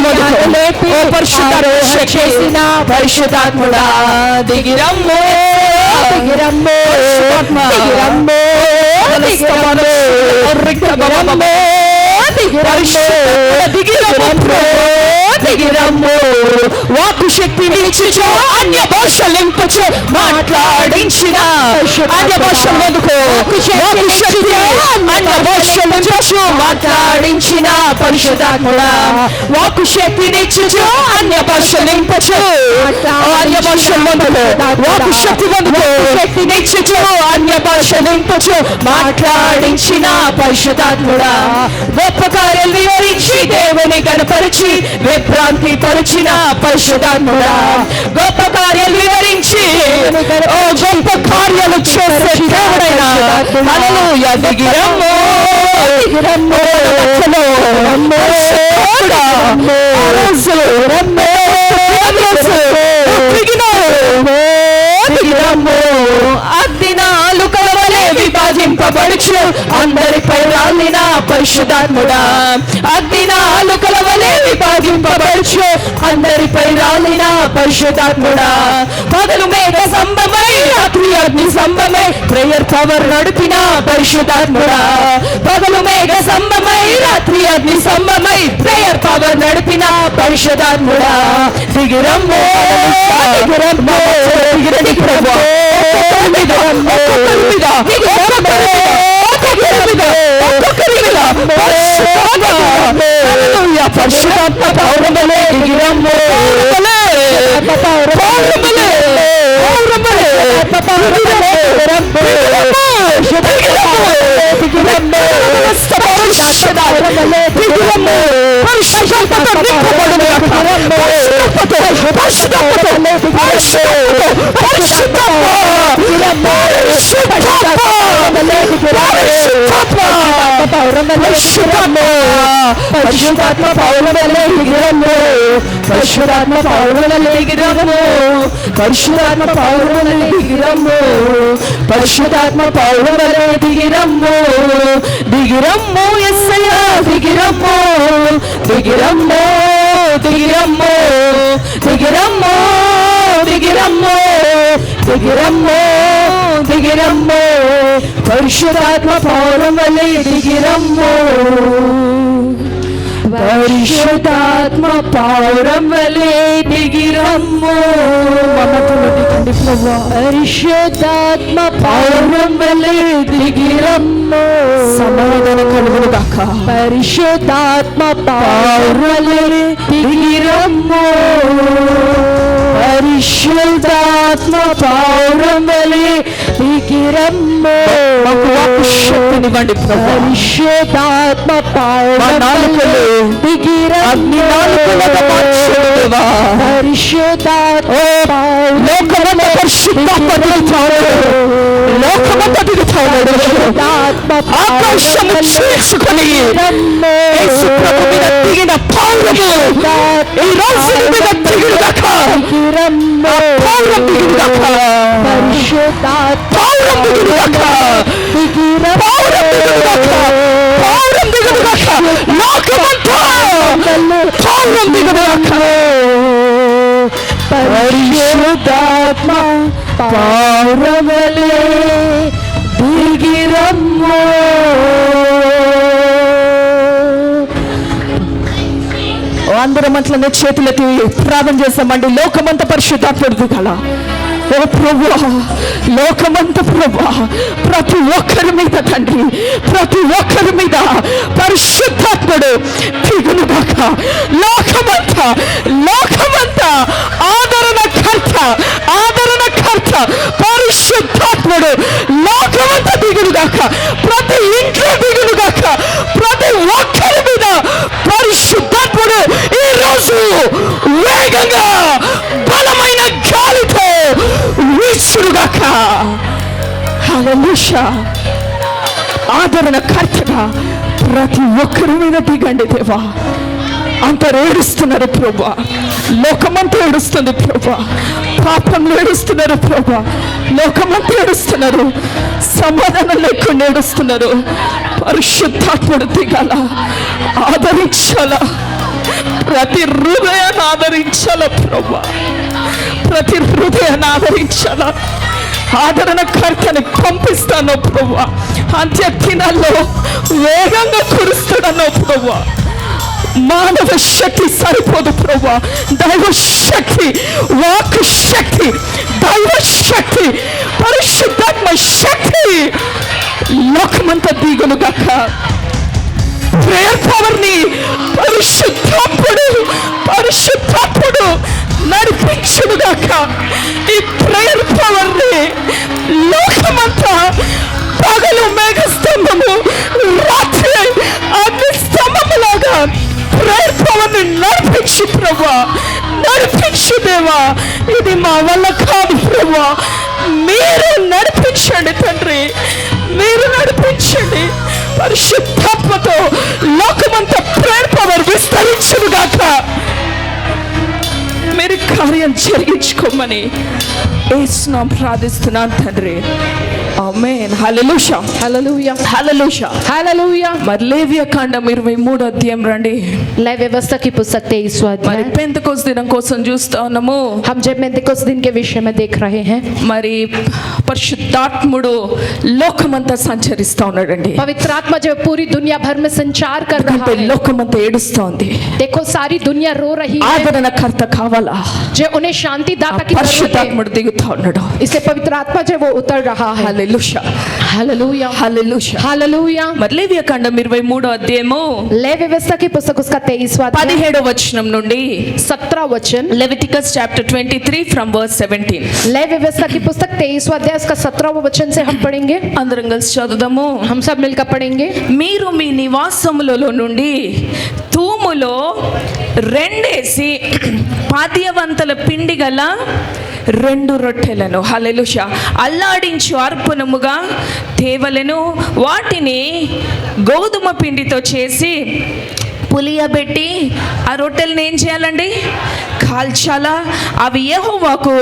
లేపి ఓ పరిశుద్ధారోహణ చేసిన పరిశుద్ధాత్ముడా. దిగిరమ్ము, దిగిరమ్ము, దిగిరమ్ము, దిగిరమ్ము, దిగిరమ్ము, దిగిరమ్ము, దిగిరమ్ము. వాక్కు శక్తి నిలిచుచు అన్య భాషలింపుచు మాట్లాడించిన అన్య భాష పొందుకో. వాక్కు శక్తి అన్య భాషలింపుచు పంపించు మాట్లాడించిన పరిశుద్ధాత్ముడా వాక్కు శక్తినిచ్చుచు అన్య భాషలింపచు అన్య భాషలందులో వాక్కు శక్తి వందులో శక్తినిచ్చుచు అన్య భాషలింపచు మాట్లాడించిన పరిశుద్ధాత్ముడా గొప్ప కార్యాలు వివరించి దేవుని కనపరిచి విభ్రాంతి పరిచిన పరిశుద్ధాత్ముడా గొప్ప కార్యాలు వివరించి ఓ గొప్ప కార్యాలు చేసే దేవుడైనా హల్లెలూయా దిగిరమ్ము దిగిరమ్ము అగ్నినాలు కలవలే విభజింపబడుచు అందరిపై రాలిన పరిశుద్ధాత్ముడా అగ్నినాలు కలవలే విభజింపబడుచు అందరిపై రాలిన పరిశుద్ధాత్ముడా పగలు మేఘ సంభమై రాత్రి అగ్ని సంభమై ప్రేయర్ పవర్ నడిపిన పరిశుద్ధాత్ముడా పగలు మేఘ సంభమై రాత్రి అగ్ని సంభమై ప్రేయర్ పవర్ నడిపిన పరిశుద్ధాత్ముడా దిగిరమ్ము దిగిరమ్ము దిగిరండి ప్రభువా పరిశుద్ధాత్మ పౌరమలే దిగిరమ్ము పరిశుద్ధాత్మ పౌరమలే దిగిరమ్ము పరిశుద్ధాత్మ పౌరమలే దిగిరమ్ము పరిశుద్ధాత్మ పౌరమలే దిగిరమ్ము పరిశుద్ధాత్మ పౌరమలే దిగిరమ్ము దిగిరమ్ము యేసయ్యా దిగిరమ్ము దిగిరమ్ము దిగిరమ్ము దిగిరమ్ము దిగిరమ్ము దిగిరమ్ము దిగిరమ్ము పరిశుద్ధాత్మ పౌరమలే దిగిరమ్ము పరిశుద్ధాత్మ పౌరమలే దిగిరమ్ము పరిశుద్ధాత్మ పౌరమలే దిగిరమ్ము సమాధాన కలుగును గాక పరిశుద్ధాత్మ పౌరమలే దిగిరమ్ము పరిశుద్ధాత్మ పౌరమలే దిగిరమ్ము మాకు వాక్కు శక్తినివ్వండి ప్రభువా పరిశుద్ధాత్మ పౌరమలే దిగిరమ్ము పరిశుద్ధాత్మ లోకమంతా పరిశుద్ధాత్మ దిగుతాడు లోకమంతా దిగుతాడు ఆకాశము చీల్చుకొని యేసు ప్రభు మీద దిగిన పౌరము ఈ రోజు మీద దిగుడుగాక పౌరం దిగుడుగాక పౌరం దిగుడుగాక పౌరం దిగుడుగాక పౌరం దిగుడుగాక లోకమంతా పౌరం దిగుడుగాక పరిశుద్ధాత్మ పౌరమలే దిగిరమ్ము అందరం అట్లనే చేతులెత్తి ప్రార్థన చేస్తామండి లోకమంతా పరిశుద్ధాత్ముడు దిగాల ఓ ప్రభువా లోకమంతా ప్రభువా ప్రతి ఒక్కరి మీద తండ్రి ప్రతి ఒక్కరి మీద పరిశుద్ధాత్ముడు దిగునుగాక లోకమంతా లోకమంతా ఆదరణకర్త పరిశుద్ధాత్ముడు లోకమంతా దిగునుగాక ప్రతి ఇంట్లో దిగునుగాక ప్రతి ఒక్కరి మీద పరిశుద్ధాత్ముడు ఈ రోజు వేగంగా బలమైన గాలితో వీచుడుగాక హల్లెలూయా ఆదరణకర్తగా ప్రతి ఒక్కరి మీద దిగండి దేవా అందరూ ఏడుస్తున్నారు ప్రభా లోకమంతా ఏడుస్తుంది ప్రభా పాపంలో ఏడుస్తున్నారు ప్రభా లోకమంతా ఏడుస్తున్నారు సమాధానం లేకుండా ఏడుస్తున్నారు పరిశుద్ధాత్ముడు దిగాల ఆదరించాల ప్రతి హృదయాన్ని ఆదరించాల ప్రభా ప్రతి హృదయాన్ని ఆదరించాల ఆదరణకర్తని పంపిస్తాను ప్రభా అంత్య దినాల్లో వేగంగా కురుస్తాడన్నో ప్రభా మానవ శక్తి సరిపోదు ప్రభా దైవ శక్తి వాక్ శక్తి దైవ శక్తి పరిశుద్ధాత్మ శక్తి లోకమంతా దిగులుగాక ప్రేయర్ పవర్ ని పరిశుద్ధాత్ముడు నడిపించుగాక. ఈ ప్రేయర్ పవర్ ని లోకమంతా పగలు మేఘస్తంభము, రాత్రి అగ్ని స్తంభములాగా ప్రేయర్ పవర్ ని నడిపించు ప్రభువా, నడిపించు దేవా. ఇది మా వల్ల కాదు ప్రభువా, మీరు నడిపించండి తండ్రి, మీరు నడిపించండి. పరిశుద్ధాత్మతో లోకమంతా ప్రేయర్ పవర్ విస్తరించుగాక. మీరు కార్యం జరిగించుకోమని యేసునామమున ప్రార్థిస్తున్నాను తండ్రి. ఆమేన్. హల్లెలూయా, हालेलुया, హల్లెలూయా, हालेलुया। మరి లేవియా కాండం 23 అధ్యాయం రండి. लय व्यवस्था की पुस्तक 23 మరి अध्याय। పెంతెకోస్తు దినం కోసం చూస్తా ఉన్నాము. हम जब पेंतेकोस्त दिन के विषय में देख रहे हैं, మరి పరిశుద్ధాత్ముడు లోకమంతా సంచరిస్తా ఉన్నాడండి. पवित्र आत्मा जो पूरी दुनिया भर में संचार कर रहा అంటే है। లోకమంతా ఏడుస్తోంది. देखो सारी दुनिया रो रही है, ఆదరణకర్త కావాలా? जो उन्हें शांति ఆ दाता की जरूरत है। పరిశుద్ధాత్ముడు దిగుతా ఉన్నాడు. इससे पवित्र आत्मा जो वो उतर रहा है। హల్లెలూయా, हालेलुया, హల్లెలూయా. हालेलुया। మరి లేవియా కాండం 23 అధ్యాయము लय व्यवस्था की पुस्तक उसका 23वां अध्याय 17వ వచనం నుండి 17 वचन। Leviticus chapter 23 from verse 17. लय व्यवस्था की पुस्तक 23वां अध्याय उसका 17वां वचन से हम पढ़ेंगे। అందరం కలిసి చదువుదాము. हम सब मिलकर पढ़ेंगे। మీరు మీ నివాసములలో నుండి తూములో రెండేసి పాద్యవంతల పిండి గల 2 రొట్టెలను, హల్లెలూయా, అల్లాడించు అర్పణముగా తేవలెను. వాటిని గోధుమ పిండితో చేసి పులియబెట్టి ఆ రొట్టెలను ఏం చేయాలండి? కాల్చాలా. అవి యెహోవాకు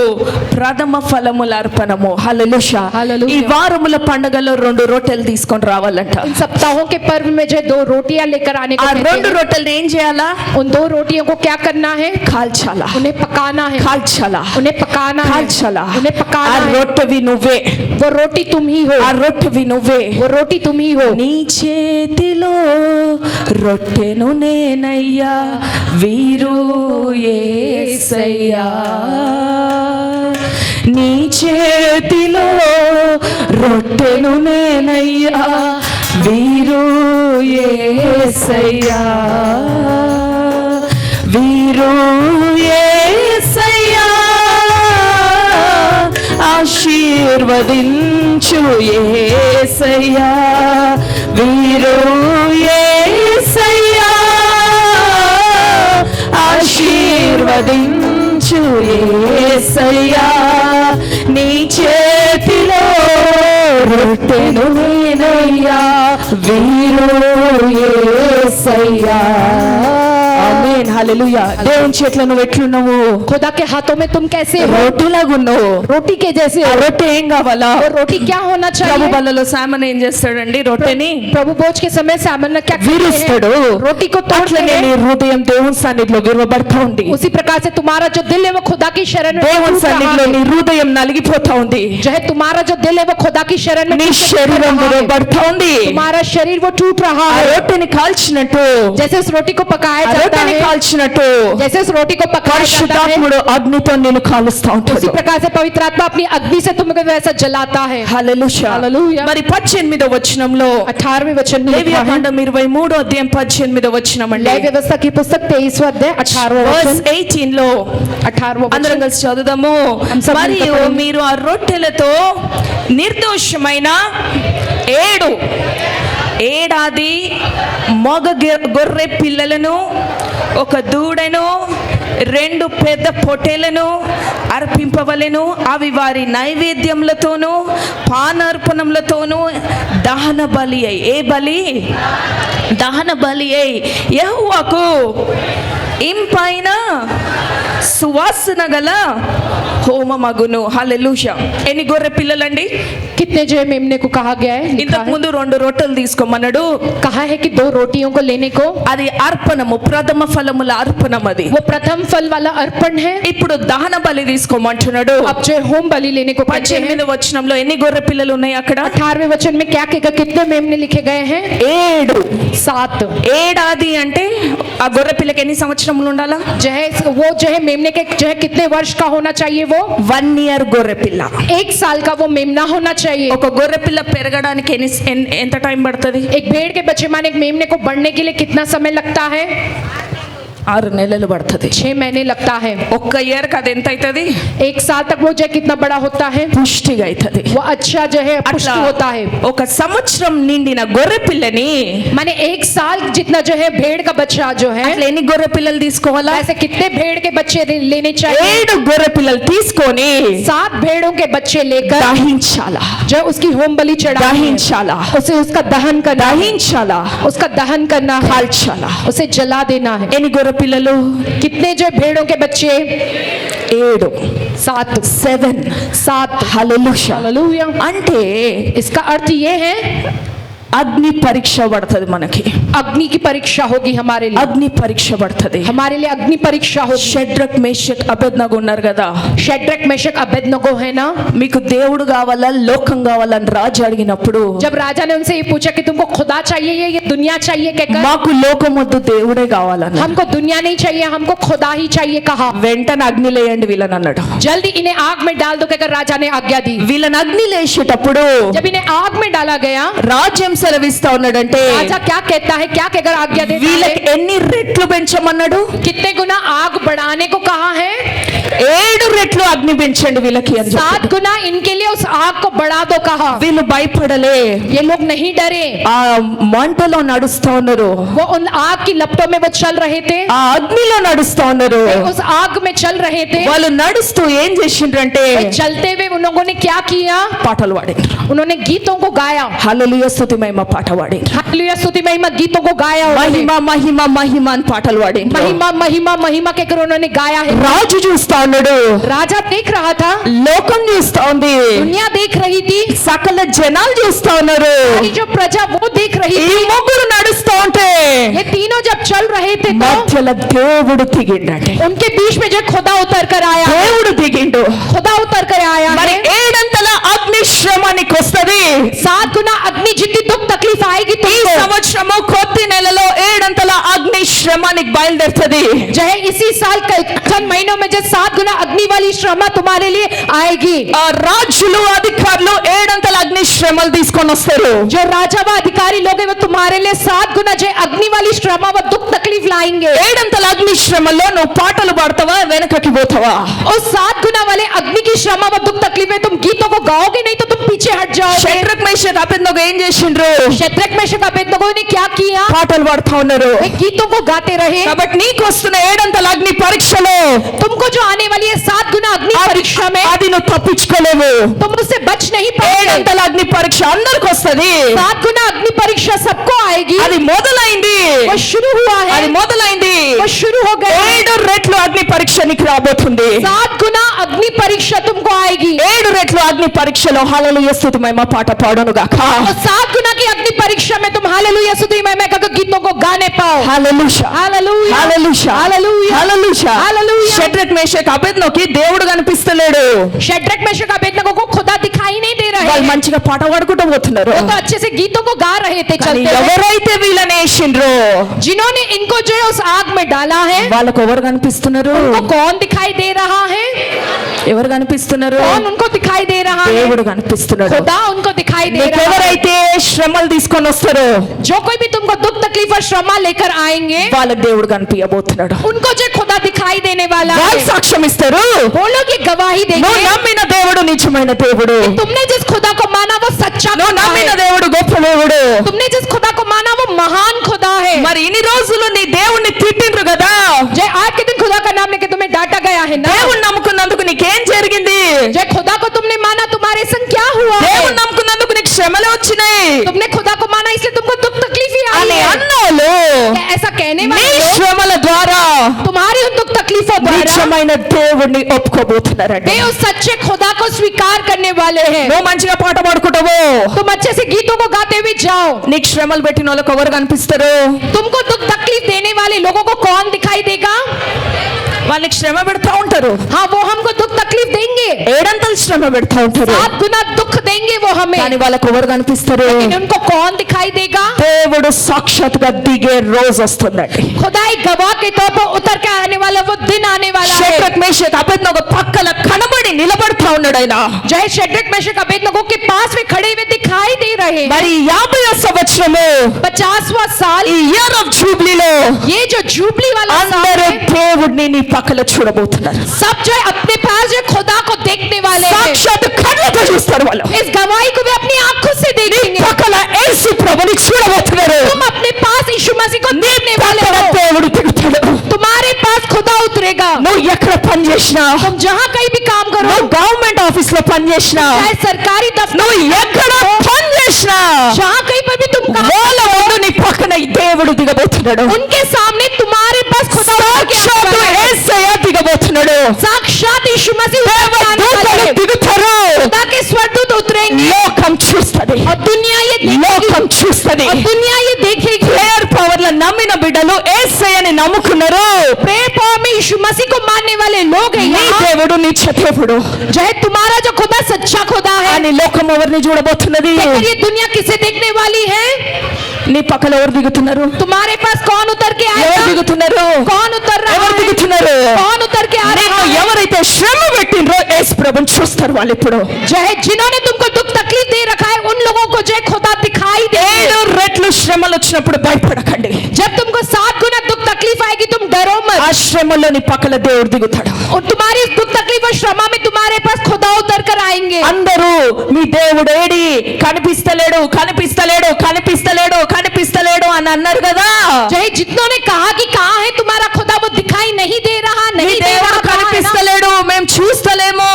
ప్రథమ ఫలముల అర్పణము. హల్లెలూయా. హల్లెలూయా. ఈ వారముల పండగలో 2 రొట్టెలు తీసుకొని రావాలంట. इन सप्ताहों के पर्व में जो 2 रोटियां लेकर आने को ఆ कहते 2 हैं, రొట్టెలు ఏం చేయాలా? उन 2 रोटियों को क्या करना है? కాల్చాలా, उन्हें पकाना है, కాల్చాలా, उन्हें पकाना है, కాల్చాలా. उन्हें ఆ पकाना है। రొట్టెవి నువ్వే, वो रोटी तुम ही हो, ఆ రొట్టెవి నువ్వే. वो रोटी तुम ही हो। నీ చేతిలో రొట్టెను నేనయ్యా, వీరు యేసయ్యా. నీ చేతిలో రొట్టెను నేనయ్యా, వీరు యేసయ్యా, వీరు యేసయ్యా. ఆశీర్వదించు యేసయ్యా, వీరు యేసయ్యా. ఆశీర్వదించు యేసయ్యా. నీ చేతిలో రొట్టెను నేనయ్యా, వీరు యేసయ్యా. ఆమేన్. హల్లెలూయా. దేవుని చేతిలో నువ్వు ఎట్లున్నావు? खुदा के हाथों में तुम कैसे हो? రోటిలాగున్నావు. रोटी के जैसे ఆ हो। రొట్టె ఏం కావాలా? वो रोटी क्या होना ప్రభు चाहिए? బల్లలో సామన్ ఏం చేస్తాడండి? రొట్టెని प्रभु भोज के समय सामन क्या करते విరుస్తాడు. हैं? रोटी को तोड़ते అట్లనే నీ हैं। హృదయం దేవుని సన్నిధిలో విరవబడతా ఉంది. उसी प्रकार से तुम्हारा जो दिल है वो खुदा की शरण में దేవుని टूट रहा సన్నిధిలో है। నీ హృదయం నలిగిపోతా ఉంది. जो है तुम्हारा जो दिल है वो खुदा की शरण में నీ टूट శరీరం रहा है। విరవబడతా ఉంది. तुम्हारा शरीर वो टूट रहा ఆ है। రొట్టెని కాల్చినట్టు, जैसे उस रोटी को पकाया ఆ जाता రొట్టెని है, కాల్చినట్టు जैसे उस रोटी को पकाया जाता है, పరిశుద్ధాత్ముడు అగ్నితో నిన్ను కాలుస్తా उसी ఉంటాడు. प्रकार से पवित्र आत्मा अपनी अग्नि से तुमको वैसा जलाता है। హల్లెలూయా. హల్లెలూయా. మరి 18వ వచనంలో 18वें वचन में लिखा है, లేవియాకాండం 23 అధ్యాయం 18వ వచనం అండి. लय व्यवस्था की पुस्तक 23वां अध्याय 18वां వర్స్ वचन। 18 లో 18वां అందరం वचन। కలిసి చదువుదాము. हम सब మరియు मिलकर पढ़ेंगे। మీరు ఆ రొట్టెలతో నిర్దోషమైన 7 ఏడాది మగ గొర్రె పిల్లలను, 1 దూడను, 2 పెద్ద పొట్టేలను అర్పింపవలెను. అవి వారి నైవేద్యములతోనూ పానార్పణములతోనూ దహన బలి అయి, ఏ బలి? దహన బలి అయి యెహోవాకు ఇంపైన సువాసన గల హోమమగును. హల్లెలూయా. ఎన్ని గొర్రె పిల్లలండి? कितने जो है मेमने को कहा गया है? लिखा ఇంతకు है, ముందు 2 రొట్టెలు తీసుకోమన్నాడు. कहा है कि 2 रोटियों को लेने को, అది అర్పణము, ప్రథమ ఫలముల అర్పణం. అది वो प्रथम फल वाला अर्पण है। ఇప్పుడు దహన బలి తీసుకోమంటున్నాడు. अब जो है होम बलि लेने को कहते हैं। 18వ వచనంలో ఎన్ని గొర్రె పిల్లలు ఉన్నాయి అక్కడ? 18वें वचन में क्या कहेगा? कितने मेमने लिखे गए हैं? 7. 7। ఏడాది అంటే ఆ గొర్రె పిల్లకి ఎన్ని సంవత్సరములు ఉండాలా? जो है वो जो है मेमने के जो है कितने वर्ष का होना चाहिए? वो 1 year గొర్రె పిల్ల. 1 साल का वो मेमना होना चाहिए. ఒక గొర్రె పిల్ల పెరగడానికి ఎంత టైం పడుతుంది? एक भेड़ के बच्चे माने एक मेमने को बढ़ने के लिए कितना समय लगता है? 6 నెలలు పడుతుంది. 6 महीने लगता है. ఒక్క ఇయర్ కి అది ఎంత అవుతుంది? 1 साल तक वो जो है कितना बड़ा होता है? పుష్టిగా అవుతుంది. वो अच्छा जो है पुष्ट होता है. ఒక సంవత్సరం నిండిన గొర్రె పిల్లని माने 1 साल जितना जो है भेड़ का बच्चा जो है, అట్లా ఎన్ని గొర్రె పిల్లలు తీసుకోవాలా? ऐसे कितने भेड़ के बच्चे लेने चाहिए? 7 గొర్రె పిల్లలు తీసుకొని 7 भेड़ों के बच्चे लेकर దహించాలా, जो उसकी होम बलि चढ़ानी है, దహించాలా, उसे उसका दहन करना है, దహించాలా, उसका दहन करना है, కాల్చాలా. उसे जला देना है. ఎన్ని గొర్రె పిల్లలు? कितने जो भेड़ों के बच्चे? 7. 7. 7. హల్లెలూయా. हालेलुया. అంటే इसका अर्थ ये है అగ్ని పరీక్ష పడుతుంది మనకి. अग्नि की परीक्षा होगी हमारे लिए. అగ్ని పరీక్ష పడుతుంది. हमारे लिए अग्नि परीक्षा होगी. షడ్రక్ మేషక్ అబేద్నగో ఉన్నారు కదా. शेड्रक मेशक अबेदनगो है ना. మీకు దేవుడు కావాలా లోకం కావాలా అని రాజు అడిగినప్పుడు जब राजा ने उनसे ये पूछा कि तुमको खुदा चाहिए या ये दुनिया चाहिए, कहकर మాకు లోకం వద్దు దేవుడే కావాలన్న. हमको दुनिया नहीं चाहिए, हमको खुदा ही चाहिए कहा. వెంటనే అగ్నిలేయండి వీళ్ళని అన్నాడు. जल्दी इन्हें आग में डाल दो, कहकर राजा ने आज्ञा दी. వీళ్ళని అగ్నిలేసేటప్పుడు जब इन्हें आग में डाला गया, రాజ్యం సెలవిస్తా ఉన్నాడంటే राजा क्या कहता है, क्या कहकर आज्ञा देता వీళ్ళకి है? ఎన్ని రెట్లు పెంచమన్నాడు? कितने गुना आग बढ़ाने को कहा है? 7 రెట్లు అగ్ని పెంచండి వీళ్ళకి అని 7 చెప్పాడు. गुना इनके लिए उस आग को बढ़ा दो कहा. వీళ్ళు భయపడలే. ये लोग नहीं डरे. ఆ మంటలో నడుస్తా ఉన్నారు, वो उन आग की लपटों में वो चल रहे थे, ఆ అగ్నిలో నడుస్తా ఉన్నారు. उस आग में चल रहे थे. వాళ్ళు నడుస్తూ ఏం చేసిండ్రంటే चलते हुए उन लोगों ने क्या किया? పాటలు పాడిండ్రు. उन्होंने गीतों को गाया. హల్లెలూయా స్తుతి మహిమ పాట పాడిండ్రు. हालेलुया स्तुति महिमा गीतों को गाया. उन्होंने మహిమ మహిమ మహిమ అని పాటలు పాడిండ్రు. महिमा महिमा महिमा कहकर उन्होंने गाया है. రాజు చూస్తా ఉన్నాడు, राजा देख रहा था, లోకం చూస్తా ఉంది, दुनिया देख रही थी, సకల జనాలు చూస్తా ఉన్నారు. सारी जो प्रजा वो देख रही ఈ थी. ముగ్గురు నడుస్తా ఉంటే ये तीनों जब चल रहे थे तो మధ్యలో దేవుడు దిగిండంటే. उनके बीच में जो खुदा उतर कर आया, దేవుడు దిగిండు. खुदा उतर कर आया మరి है. 7 అగ్ని శ్రమానికి వస్తది. 7 गुना अग्नि जितनी दुख तकलीफ आएगी ఈ तुमको, సంవత్సరము కొద్ది నెలలో 7 అగ్ని శ్రమానికి బయలుదేరుతుంది. जो है इसी साल चंद महीनों में जो 7 गुना अग्नि वाली श्रमा तुम्हारे लिए आएगी. ఆ రాజులు అధికారులు 7 అగ్ని శ్రమలు తీసుకొని వస్తారు. जो राजा व अधिकारी लोग हैं वो तुम्हारे लिए 7 गुना जो अग्नि वाली श्रमा व दुख तकलीफ लाएंगे. 7 అగ్ని శ్రమలో నువ్వు పాటలు పాడతావా, వెనకకి పోతావా? उस 7 गुना वाले अग्नि की श्रमा व दुख तकलीफ में तुम गीतों को गाओगे नहीं तो तुम पीछे हट जाओगे. షడ్రక్ మేషక్ అబేద్నగో ఏం చేసిండ్రు? शेद्रक मेशक अबेदनगो ने क्या किया? పాటలు పాడుతా ఉన్నారు. वे गीतों को गाते रहे. కాబట్టి నీకు వస్తున్న 7 అగ్ని పరీక్షలో तुमको जो आने वाली है 7 गुना अग्नि परीक्षा में అది నువ్వు తప్పించుకోలేవు. तुम उससे बच नहीं पाओगे. 7 అగ్ని పరీక్ష అందరికి వస్తది. 7 गुना अग्नि परीक्षा सबको आएगी. అది మొదలైంది, वो शुरू हुआ है, అది మొదలైంది. वो शुरू हो गया. 7 రెట్లు అగ్ని పరీక్ష నీకు రాబోతుంది. 7 गुना अग्नि परीक्षा तुमको आएगी. 7 రెట్లు అగ్ని పరీక్షలో హల్లెలూయా స్తుతి మహిమ పాట పాడును గాక. और 7 गुना की अग्नि परीक्षा में तुम हालेलुया स्तुति महिमा का गीतों को गाने पाओ. Hallelujah hallelujah hallelujah hallelujah hallelujah. Hallelujah. Shadrach Meshach అబేద్నగోకి దేవుడు కనిపిస్తలేడు. शेड्रक मेशक अबेदनगो को खुदा दिखाई नहीं दे रहे. వాళ్ళు మంచిగా పాట పాడుకుంటూ పోతున్నారు. वो तो अच्छे से गीतों को गा रहे थे కానీ चलते हुए. ఎవరైతే వీళ్ళని వేసిండ్రో जिन्होंने इनको जो है उस आग में डाला है, వాళ్ళకు ఎవరు కనిపిస్తున్నారు? उनको कौन दिखाई दे रहा है? ఎవరు కనిపిస్తున్నారు? कौन उनको दिखाई दे रहा है? దేవుడు కనిపిస్తున్నాడు. खुदा उनको दिखाई दे నీకు रहा है. ఎవరైతే శ్రమలు తీసుకొని వస్తారో जो कोई भी तुमको दुख तकलीफ और श्रमा लेकर आएंगे, వాళ్ళకి దేవుడు కనిపించబోతున్నాడు. उनको जो खुदा दिखाई देने वाला వాళ్ళు है. సాక్ష్యం ఇస్తారు, वो लोग ये गवाही నువ్వు देंगे, నమ్మిన దేవుడు నిజమైన దేవుడు, तुमने जिस खुदा को माना वो सच्चा నువ్వు खुदा నమ్మిన है. దేవుడు గొప్ప దేవుడు. तुमने जिस खुदा को माना वो महान खुदा है. మరి ఇన్ని రోజులు నీ దేవుణ్ణి తిట్టిండ్రు కదా, जय आज के दिन खुदा का नाम लेके तुम्हें डांटा गया है ना. దేవుణ్ణి నమ్ముకున్నందుకు నీకేం జరిగింది? जय खुदा को तुमने माना, तुम्हारे संग क्या हुआ है? దేవుణ్ణి నమ్ముకున్నందుకు నీకు శ్రమలు వచ్చినాయి तुमने खुदा को माना इसलिए तुमको दुख तकलीफ ही आई అని है. అన్నోళ్ళు क्या ऐसा कहने నీ वाले लोग శ్రమల ద్వారా तुम्हारी उन दुख तकलीफों द्वारा నిజమైన దేవుణ్ణి ఒప్పుకోబోతున్నారండి. वे उस सच्चे खुदा को स्वीकार करने वाले हैं. నువ్వు మంచిగా పాట పాడుకుంటావు, तुम अच्छे से गीतों को गाते हुए जाओ. నీకు శ్రమలు పెట్టిన వాళ్ళకి ఎవరు కనిపిస్తారు? तुमको दुख तकलीफ देने वाले लोगों को कौन दिखाई देगा? వాళ్ళకి శ్రమ పెడతా ఉంటారు, हाँ वो हमको दुख तकलीफ देंगे, ఏడంతలు శ్రమ పెడతా ఉంటారు, 7 गुना दुख देंगे वो हमें, కానీ వాళ్ళకు ఎవరు కనిపిస్తారు? लेकिन उनको कौन दिखाई देगा? దేవుడు సాక్షాత్గా దిగే రోజు వస్తుందండి. खुदाई गवाह के तौर पर उतर के आने वाला वो दिन आने वाला है। షడ్రక్ మేషక్ అబేద్నెగో పక్కల కనబడి నిలబడతా ఉన్నాడు ఆయన. जय शेड्रक मेशक अबेदनगो के पास में खड़े हुए दिखाई दे रहे हैं। మరి 50వ సంవత్సరము 50वां साल, ఈ ఇయర్ ఆఫ్ జూబ్లీలో ये जो जुबली वाला साल అందరూ है, దేవుడిని నీ పక్కల చూడబోతున్నారు. सब जो है अपने पास जो खुदा को देखने वाले हैं, సాక్షాత్ కళ్ళతో చూస్తారు వాళ్ళు. इस गवाही को भी अपनी आंखों से देखेंगे। పక్కల యేసు ప్రభుని చూడబోతున్నారు. तुम अपने पास यीशु मसीह को देखने वाले పక్కన हो, దేవుడు దిగుతాడు. तुम्हारे पास खुदा उतरेगा। నువ్వు ఎక్కడ పని చేసినా, तुम जहाँ कहीं भी काम करो, నువ్వు గవర్నమెంట్ ఆఫీస్ లో పని చేసినా, चाहे सरकारी दफ्तर, నువ్వు ఎక్కడ పని చేసినా, जहाँ कहीं पर भी तुम काम వాళ్ళ ముందు నీ పక్కన ఈ దేవుడు దిగబోతున్నాడు. उनके सामने तुम्हारे पास खुदा उतर के आने సాక్షాత్తు वाला है। యేసయ్య దిగబోతున్నాడు. साक्षात यीशु मसीह उतर के आने वाले దూతలు हैं। దిగుతారు. खुदा के स्वर्गदूत उतरेंगे లోకం చూస్తది, और दुनिया ये देखेगी, లోకం చూస్తది. और दुनिया ये देखेगी। ప్రేయర్ పవర్ లో నమ్మిన బిడ్డలు యేసయ్యని నమ్ముకున్నారు. प्रेयर पावर में यीशु मसीह को मानने वाले लोग हैं నీ यहाँ। దేవుడు నిత్య దేవుడు. जो है तुम्हारा जो खुदा सच्चा खुदा है। అని లోకం ఎవరిని చూడబోతున్నది? लेकिन ये दुनिया किसे देखने वाली है? నీ పక్కన ఎవరు దిగుతున్నారు? तुम्हारे पास कौन उतर के ఎవరు आएगा? దిగుతున్నారు? कौन उतर रहा ఎవరు है? దిగుతున్నారు? कौन उतर के आ నీకు रहा है? ఎవరైతే శ్రమ పెట్టిండ్రో యేసు ప్రభుని చూస్తారు వాళ్ళు ఇప్పుడు. जो है जिन्होंने तुमको दुख तकलीफ दे रखा है, उन लोगों को जो है खुदा दिखाई दे। 7 రెట్లు శ్రమలు వచ్చినప్పుడు భయపడకండి. जब तुमको 7 गुना दुख तकलीफ आएगी, तुम डरो ఆ मत। శ్రమలో నీ పక్కన దేవుడు దిగుతాడు. और तुम्हारी इस दुख तकलीफ और श्रमा में तुम्हारे पास खुदा उतर कर आएंगे। అందరూ మీ దేవుడు ఏడి, కనిపిస్తలేడు కనిపిస్తలేడు కనిపిస్తలేడు కనిపిస్తలేడు అని అన్నారు కదా. जो है जितनों ने कहा कि कहाँ है तुम्हारा खुदा, वो दिखाई नहीं दे रहा, నీ नहीं दे దేవుడు रहा, कहाँ है ना? కనిపిస్తలేడు, మేము చూస్తలేము.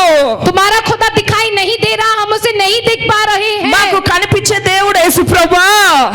तुम्हारा खुदा दिखाई नहीं दे रहा, हम उसे नहीं देख पा रहे మాకు हैं। కనిపించే దేవుడు యేసు ప్రభువా.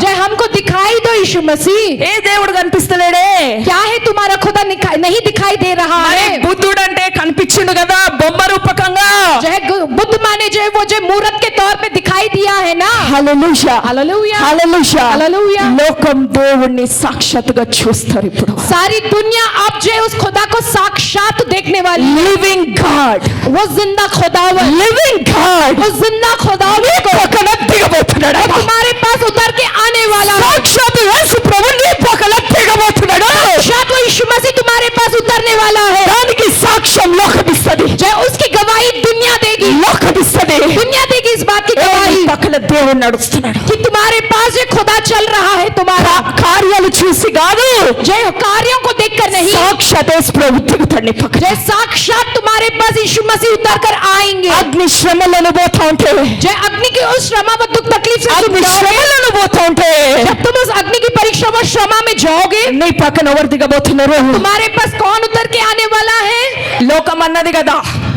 जो है हमको दिखाई दो यीशु मसीह। ఏ దేవుడు కనిపిస్తలేడే? क्या है तुम्हारा खुदा नहीं दिखाई दे रहा మరి है? బుద్ధుడు అంటే కనిపించిండు కదా బొమ్మ రూపకంగా. जो है बुद्ध माने जो है वो जो मूर्त के तौर पे दिखाई दिया है ना। హల్లెలూయా हालेलुया, హల్లెలూయా हालेलुया। లోకం దేవుణ్ణి సాక్షాత్తుగా చూస్తారు ఇప్పుడు. सारी दुनिया अब जो है उस खुदा को साक्षात देखने वाली है। లివింగ్ గాడ్, वो जिंदा खुदावन, లివింగ్ గాడ్ वो जिंदा खुदावन को పక్కన దిగబోతున్నాడు. वो तुम्हारे पास उतर के आने वाला है। సాక్షాత్ యేసు ప్రభు నీ పక్కన దిగబోతున్నాడు. साक्षात वो यीशु मसीह तुम्हारे पास उतरने वाला है। దానికి సాక్ష్యం లోకమిస్తది, जो है उसकी गवाही दुनिया देगी, లోకమిస్తది. दुनिया देगी इस बात की నీ गवाही పక్కన దేవుడు నడుస్తున్నాడు. कि तुम्हारे पास जो खुदा चल रहा है तुम्हारा। కార్యాలు చూసి కాదు, जो है कार्यों को देखकर नहीं, సాక్షాత్ యేసు ప్రభు దిగుతాడు నీ పక్కన. जो है साक्षात तुम्हारे पास यीशु मसीह उतर कर आएंगे। అగ్ని శ్రమలను పోతా ఉంటే, जो है अग्नि की उस श्रमा व दुख तकलीफ से तुम అగ్ని जाओगे, శ్రమలను పోతా ఉంటే जब तुम उस अग्नि की परीक्षा व श्रमा में जाओगे, నీ పక్కన ఎవరు దిగబోతున్నారు? तुम्हारे पास कौन उतर के आने वाला है? లోకం అన్నది కదా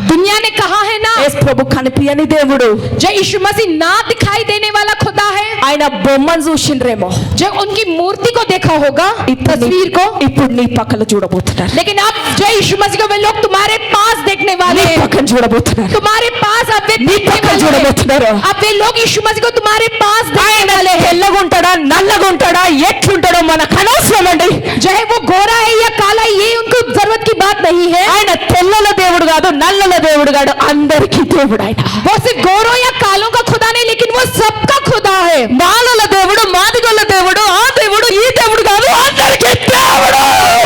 दुनिया ने कहा है ना, యేసు ప్రభు కనిపియని దేవుడు. जो यीशु मसीह ना दिखाई देने वाला खुदा है। ఆయన బొమ్మను చూసిండ్రేమో, जो उनकी मूर्ति को देखा होगा, ఇప్పుడు तस्वीर को, ఇప్పుడు నీ పక్కన చూడబోతున్నారు. लेकिन अब जो यीशु मसीह को वे लोग तुम्हारे पास देखने वाले నీ हैं। పక్కన చూడబోతున్నారు. तुम्हारे पास अब वे నీ देखने పక్కన वाले हैं। చూడబోతున్నారు. अब वे लोग यीशु मसीह को तुम्हारे पास देखने ఆయన वाले हैं। తెల్లగుంటాడా నల్లగుంటాడా ఎట్లుంటాడో మనకు అనవసరం అండి. जो है वो गोरा है या काला, ये उनको जरूरत की बात नहीं है। ఆయన తెల్లల దేవుడు కాదు, నల్లల దేవుడు కాదు, అందరికీ దేవుడు ఆయన. वो सिर्फ गोरों या कालों का खुदा नहीं, लेकिन वो सबका खुदा है। మాలల దేవుడు, మాదిగొల్ల దేవుడు, ఆ దేవుడు ఈ దేవుడు కాదు, అందరికీ దేవుడు.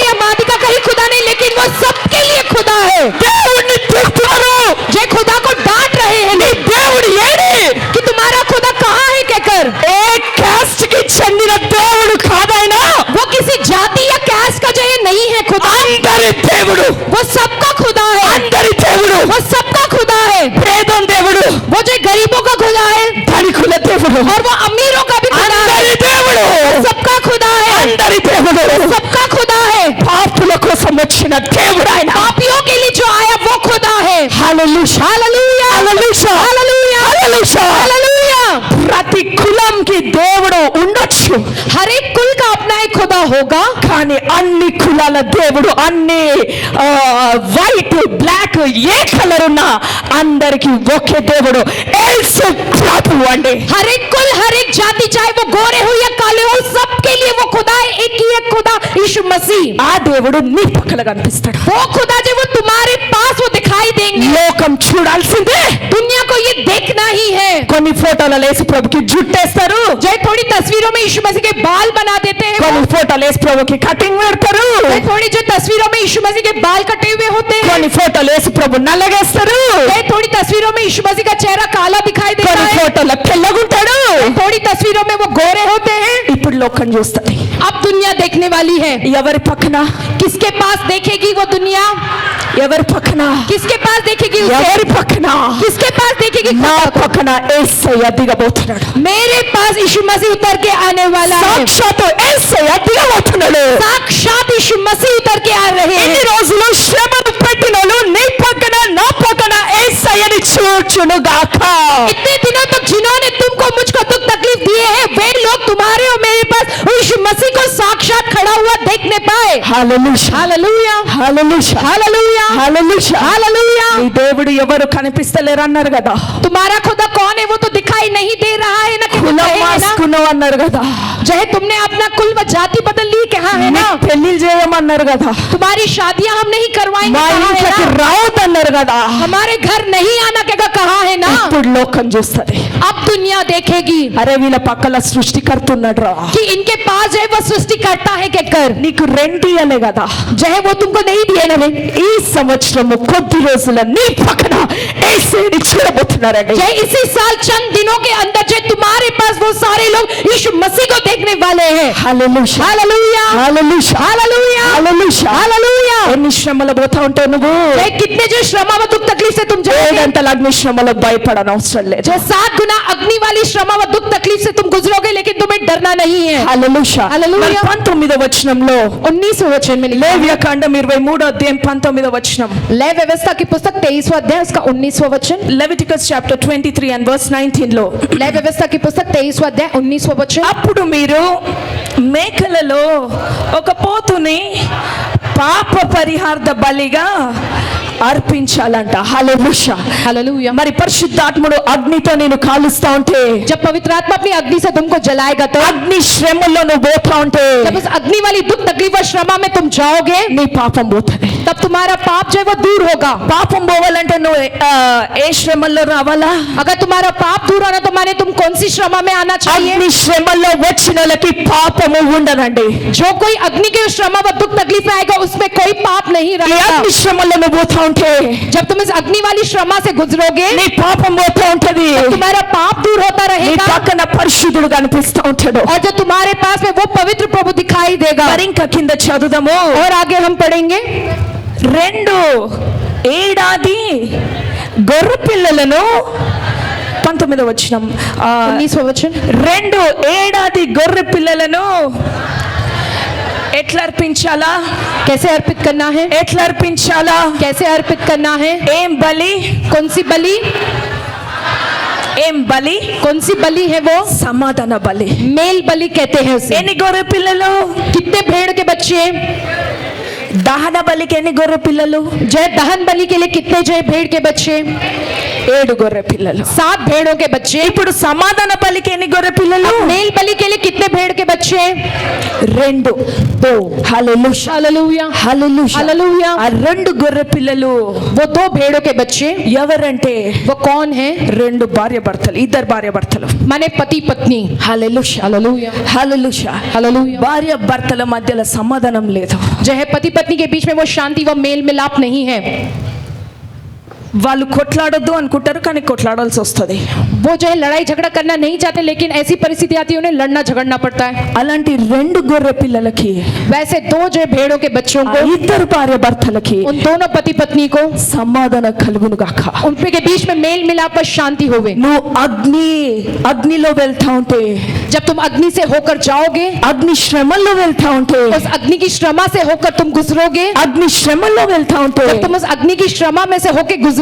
या मादी का कहीं खुदा नहीं, लेकिन वो सबके लिए खुदा है। దేవుడిని తిడుతున్నారు. जो खुदा को डांट रहे हैं నీ దేవుడు ఏడి? कि तुम्हारा खुदा कहाँ है कहकर। ఏ కాస్ట్ కి చెందిన దేవుడు కాదాయన. वो किसी जाति या कैस्ट का जो ये नहीं है खुदा, అందరి దేవుడు, वो सबका खुदा है। అందరి దేవుడు. वो सबका खुदा है। పేదం దేవుడు, वो जो गरीबों का खुदा है, ధనికుల దేవుడు, और वो अमीरों का भी खुदा है। అందరి దేవుడు, सबका खुदा है, అందరి దేవుడు. सबका खुदा है। పాపుల కోసం వచ్చిన దేవుడు ఆయన. पापियों के लिए जो आया वो खुदा है। హల్లెలూయా హల్లెలూయా హల్లెలూయా हालेलुया, హల్లెలూయా. हालेलुया। ప్రతి కులంకి దేవుడు ఉండొచ్చు, हर एक कुल का अपना एक खुदा होगा, కానీ అన్ని కులాల దేవుడు, అన్ని వైట్ బ్లాక్ ఏ కలర్ ఉన్నా అందరికి ఒకే దేవుడు యేసు ప్రభు అండి. हर एक कुल, हर एक जाति, चाहे वो गोरे हो या काले हो, सबके लिए वो खुदा है, एक ही एक खुदा यीशु मसीह। ఆ దేవుడు నీ పక్కన కనిపిస్తాడు. वो खुदा जो वो तुम्हारे पास वो दिखाई देंगे। లోకం చూడాల్సిందే. दुनिया को ये देखना ही है। కొన్ని ఫోటోలలో యేసు ప్రభుకి జుట్టేస్తారు, जो थोड़ी तस्वीरों में यीशु मसीह के बाल बना देते हैं, కొన్ని ఫోటోలు యేసు ప్రభుకి కటింగ్ పెడతారు, जो थोड़ी जो तस्वीरों में यीशु मसीह के बाल कटे हुए होते हैं, కొన్ని ఫోటోలు యేసు ప్రభు నల్లగేస్తారు, जो थोड़ी तस्वीरों में यीशु मसीह का चेहरा काला दिखाई देता కొన్ని है, ఫోటోలు తెల్లగుంటాడు. थोड़ी तस्वीरों में वो गोरे होते हैं। ఇప్పుడు లోకం చూస్తది. अब दुनिया देखने वाली है। ఎవరి పక్కన? किसके पास देखेगी वो दुनिया? ఎవరి పక్కన? किसके पास देखेगी उसे? ఎవరి పక్కన? किसके पास देखेगी? నా పక్కన యేసయ్య దిగబోతున్నాడు. मेरे पास यीशु मसीह उतर के आने वाला है। సాక్షాత్తు యేసయ్య దిగబోతున్నాడు. साक्षात यीशु मसीह उतर के आ रहे ఎన్ని हैं। రోజులు శ్రమను పెట్టినోళ్ళు నీ పక్కన నా పక్కన యేసయ్యని చూచును గాక. इतने दिनों तक जिन्होंने तुमको मुझको दुख तकलीफ दिए हैं, वे लोग तुम्हारे और मेरे पास यीशु मसीह को साक्षात खड़ा हुआ देखने पाए। హల్లెలూయా, hallelujah, hallelujah, hallelujah, hallelujah. Hallelujah. నీ దేవుడు ఎవరు కనిపిస్తలేరు అన్నారు కదా, तुम्हारा खुदा कौन है वो तो दिखाई नहीं दे रहा है ना, कि కులం है ना? మార్చుకున్నావు అన్నారు కదా, चाहे तुमने अपना कुल व जाति बदल ली, कहा है ना? నీకు పెళ్లిళ్ళు చేయమన్నారు కదా, तुम्हारी शादियां हम नहीं करवाएंगे, మా कहा है ఇంట్లోకి ना? రావద్దన్నారు కదా. हमारे घर नहीं आना क्या कहा है ना? ఇప్పుడు లోకం చూస్తది, अब दुनिया देखेगी అరే వీళ్ళ పక్కల సృష్టికర్త ఉన్నాడు రా, कि इनके पास जो है वो सृष्टि करता है क्या कर, నీకు రెండియలే కదా. जो है वो तुमको नहीं दिए ना वे। ఈ సంవత్సరము కొద్ది రోజుల నీ పక్కన యేసయ్యని చూడబోతున్నారండి. जो इसी साल चंद दिनों के अंदर जो तुम्हारे पास वो सारे लोग यीशु मसीह को देखने वाले हैं। హల్లెలూయా, hallelujah, hallelujah, hallelujah, hallelujah. Hallelujah. ఎన్ని శ్రమలు పోతా ఉంటావు నువ్వు, जो कितने जो श्रमा व दुख तकलीफ से तुम जाओगे, ఏడంతల అగ్ని శ్రమలకు భయపడనవసరం లేదు. जो 7 गुना अग्नि वाली श्रमा व दुख तकलीफ से तुम गुजरोगे, लेकिन तुम्हें डरना नहीं है। హల్లెలూయా. హల్లెలూయా. మరి 19వ వచనంలో 19वें वचन में लिखा है, లేవ్యకాండం 23వ అధ్యాయం 19వ వచనం, लय व्यवस्था की पुस्तक 23वां अध्याय उसका 19वां वचन, లెవిటికస్ చాప్టర్ 23 and verse 19 లో, लय व्यवस्था की पुस्तक 23वां अध्याय 19वां वचन। అప్పుడు మీరు మేకలలో ఒక పోతుని పాప పరిహార్థ బలిగా అర్పించాలంట. హల్లెలూయా. हालेलुया। మరి పరిశుద్ధాత్ముడు అగ్నితో నేను కాలుస్తా ఉంటే, जब पवित्र आत्मा अपनी अग्नि से तुमको जलाएगा, तो అగ్ని శ్రమల్లో నువ్వు పోతా ఉంటే जब उस अग्नि वाली दुख तकलीफ और श्रमा में तुम जाओगे, నీ పాపం పోతుంది. तब तुम्हारा पाप जो है वो दूर होगा। పాపం పోవాలంటే నువ్వు ఏ శ్రమల్లో రావాలా? अगर तुम्हारा पाप दूर होना तो माने तुम कौन सी श्रमा में आना चाहिए? అగ్ని శ్రమల్లో వచ్చిన వాళ్ళకి పాపము ఉండదండి. जो कोई अग्नि के श्रमा व दुख तकलीफ में आएगा, उसमें कोई पाप नहीं ఈ रहेगा। అగ్ని శ్రమల్లో నువ్వు పోతా ఉంటే जब तुम इस अग्नि वाली श्रमा से गुजरोगे, నీ పాపం పోతా ఉంటది. तुम्हारा पाप दूर होता నీ रहेगा, పక్కన పరిశుద్ధుడు కనిపిస్తా ఉంటాడు. और जो तुम्हारे पास में वो पवित्र प्रभु दिखाई देगा। మరి ఇంకా కింద చదువుదాము. और आगे हम पढ़ेंगे, 2 ఏడాది గొర్రె పిల్లలను 19వ వచనం, 19वां वचन। 2 ఏడాది గొర్రె పిల్లలను ఎట్లా అర్పించాలా? कैसे अर्पित करना है? ఎట్లా అర్పించాలా? कैसे अर्पित करना है? ఏం బలి? कौन सी बलि? ఏం బలి? कौन सी बलि है वो? సమాధాన బలి. मेल बलि कहते हैं उसे। ఎన్ని గొర్రె పిల్లలు? कितने भेड़ के बच्चे? దహన బలికి ఎన్ని గొర్రె పిల్లలు? जय दहन बलि के लिए कितने जय भेड़ के बच्चे? 7 గొర్రె పిల్లలు. 7 भेड़ों के बच्चे। ఇప్పుడు సమాధాన బలికి ఎన్ని గొర్రె పిల్లలు? मेल बलि के लिए कितने भेड़ के बच्चे? 2. హల్లెలూయా, हालेलुया, హల్లెలూయా. हालेलुया। ఆ 2 గొర్రె పిల్లలు वो 2 भेड़ों के बच्चे ఎవరంటే वो कौन है? 2 భార్య భర్తలు, 2 భార్య భర్తలు. माने पति पत्नी। హల్లెలూయా, हालेलुया, హల్లెలూయా. हालेलुया। భార్య భర్తల మధ్యలో సమాధానం లేదు. जो है पति पत्नी के बीच में वो शांति व मेल मिलाप नहीं है। వాళ్ళు కొట్లాడొద్దు అనుకుంటారు, కానీ కొట్లాడాల్సి వస్తుంది. वो जो है लड़ाई झगड़ा करना नहीं चाहते, लेकिन ऐसी परिस्थिति आती है उन्हें लड़ना झगड़ना पड़ता है। అలాంటి 2 గొర్రె పిల్లలకి, वैसे 2 जो है भेड़ों के बच्चों ఆ को, 2 భార్య భర్తలకి उन दोनों पति पत्नी को, సమాధానం కలుగును గాక. उनके के बीच में मेल मिलाप और शांति होवे। నువ్వు అగ్నిలో వెళ్తా ఉంటే, जब तुम अग्नि से होकर जाओगे, అగ్ని శ్రమల్లో వెళ్తా ఉంటే, उस अग्नि की श्रमा से होकर तुम गुजरोगे, అగ్ని శ్రమల్లో వెళ్తా ఉంటే, जब तुम उस अग्नि की श्रमा में से होकर गुजरोगे,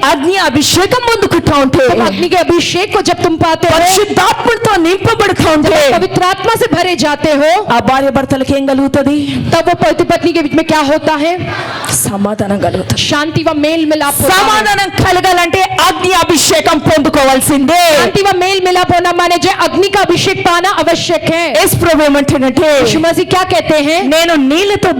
అగ్ని అభిషేకం పొందుకుంటా ఉంటే, तुम अग्नि के अभिषेक को जब तुम पाते हो, పరిశుద్ధాత్మతో నింపబడుతూ ఉంటే, पवित्र आत्मा से भरे जाते हो, ఆ భార్య భర్తలకి ఏం కలుగుతుంది? तब वो पति पत्नी के बीच में क्या होता है? సమాధానం కలుగుతుంది. शांति व मेल मिलाप होता है। సమాధానం కలగాలంటే అగ్ని అభిషేకం పొందుకోవాల్సిందే. शांति व मेल मिलाप होना माने जो अग्नि का अभिषेक अभिषेक पाना आवश्यक है। యేసు ప్రభు ఏమంటాడంటే यीशु मसीह क्या कहते हैं? నేను నీళ్ళతో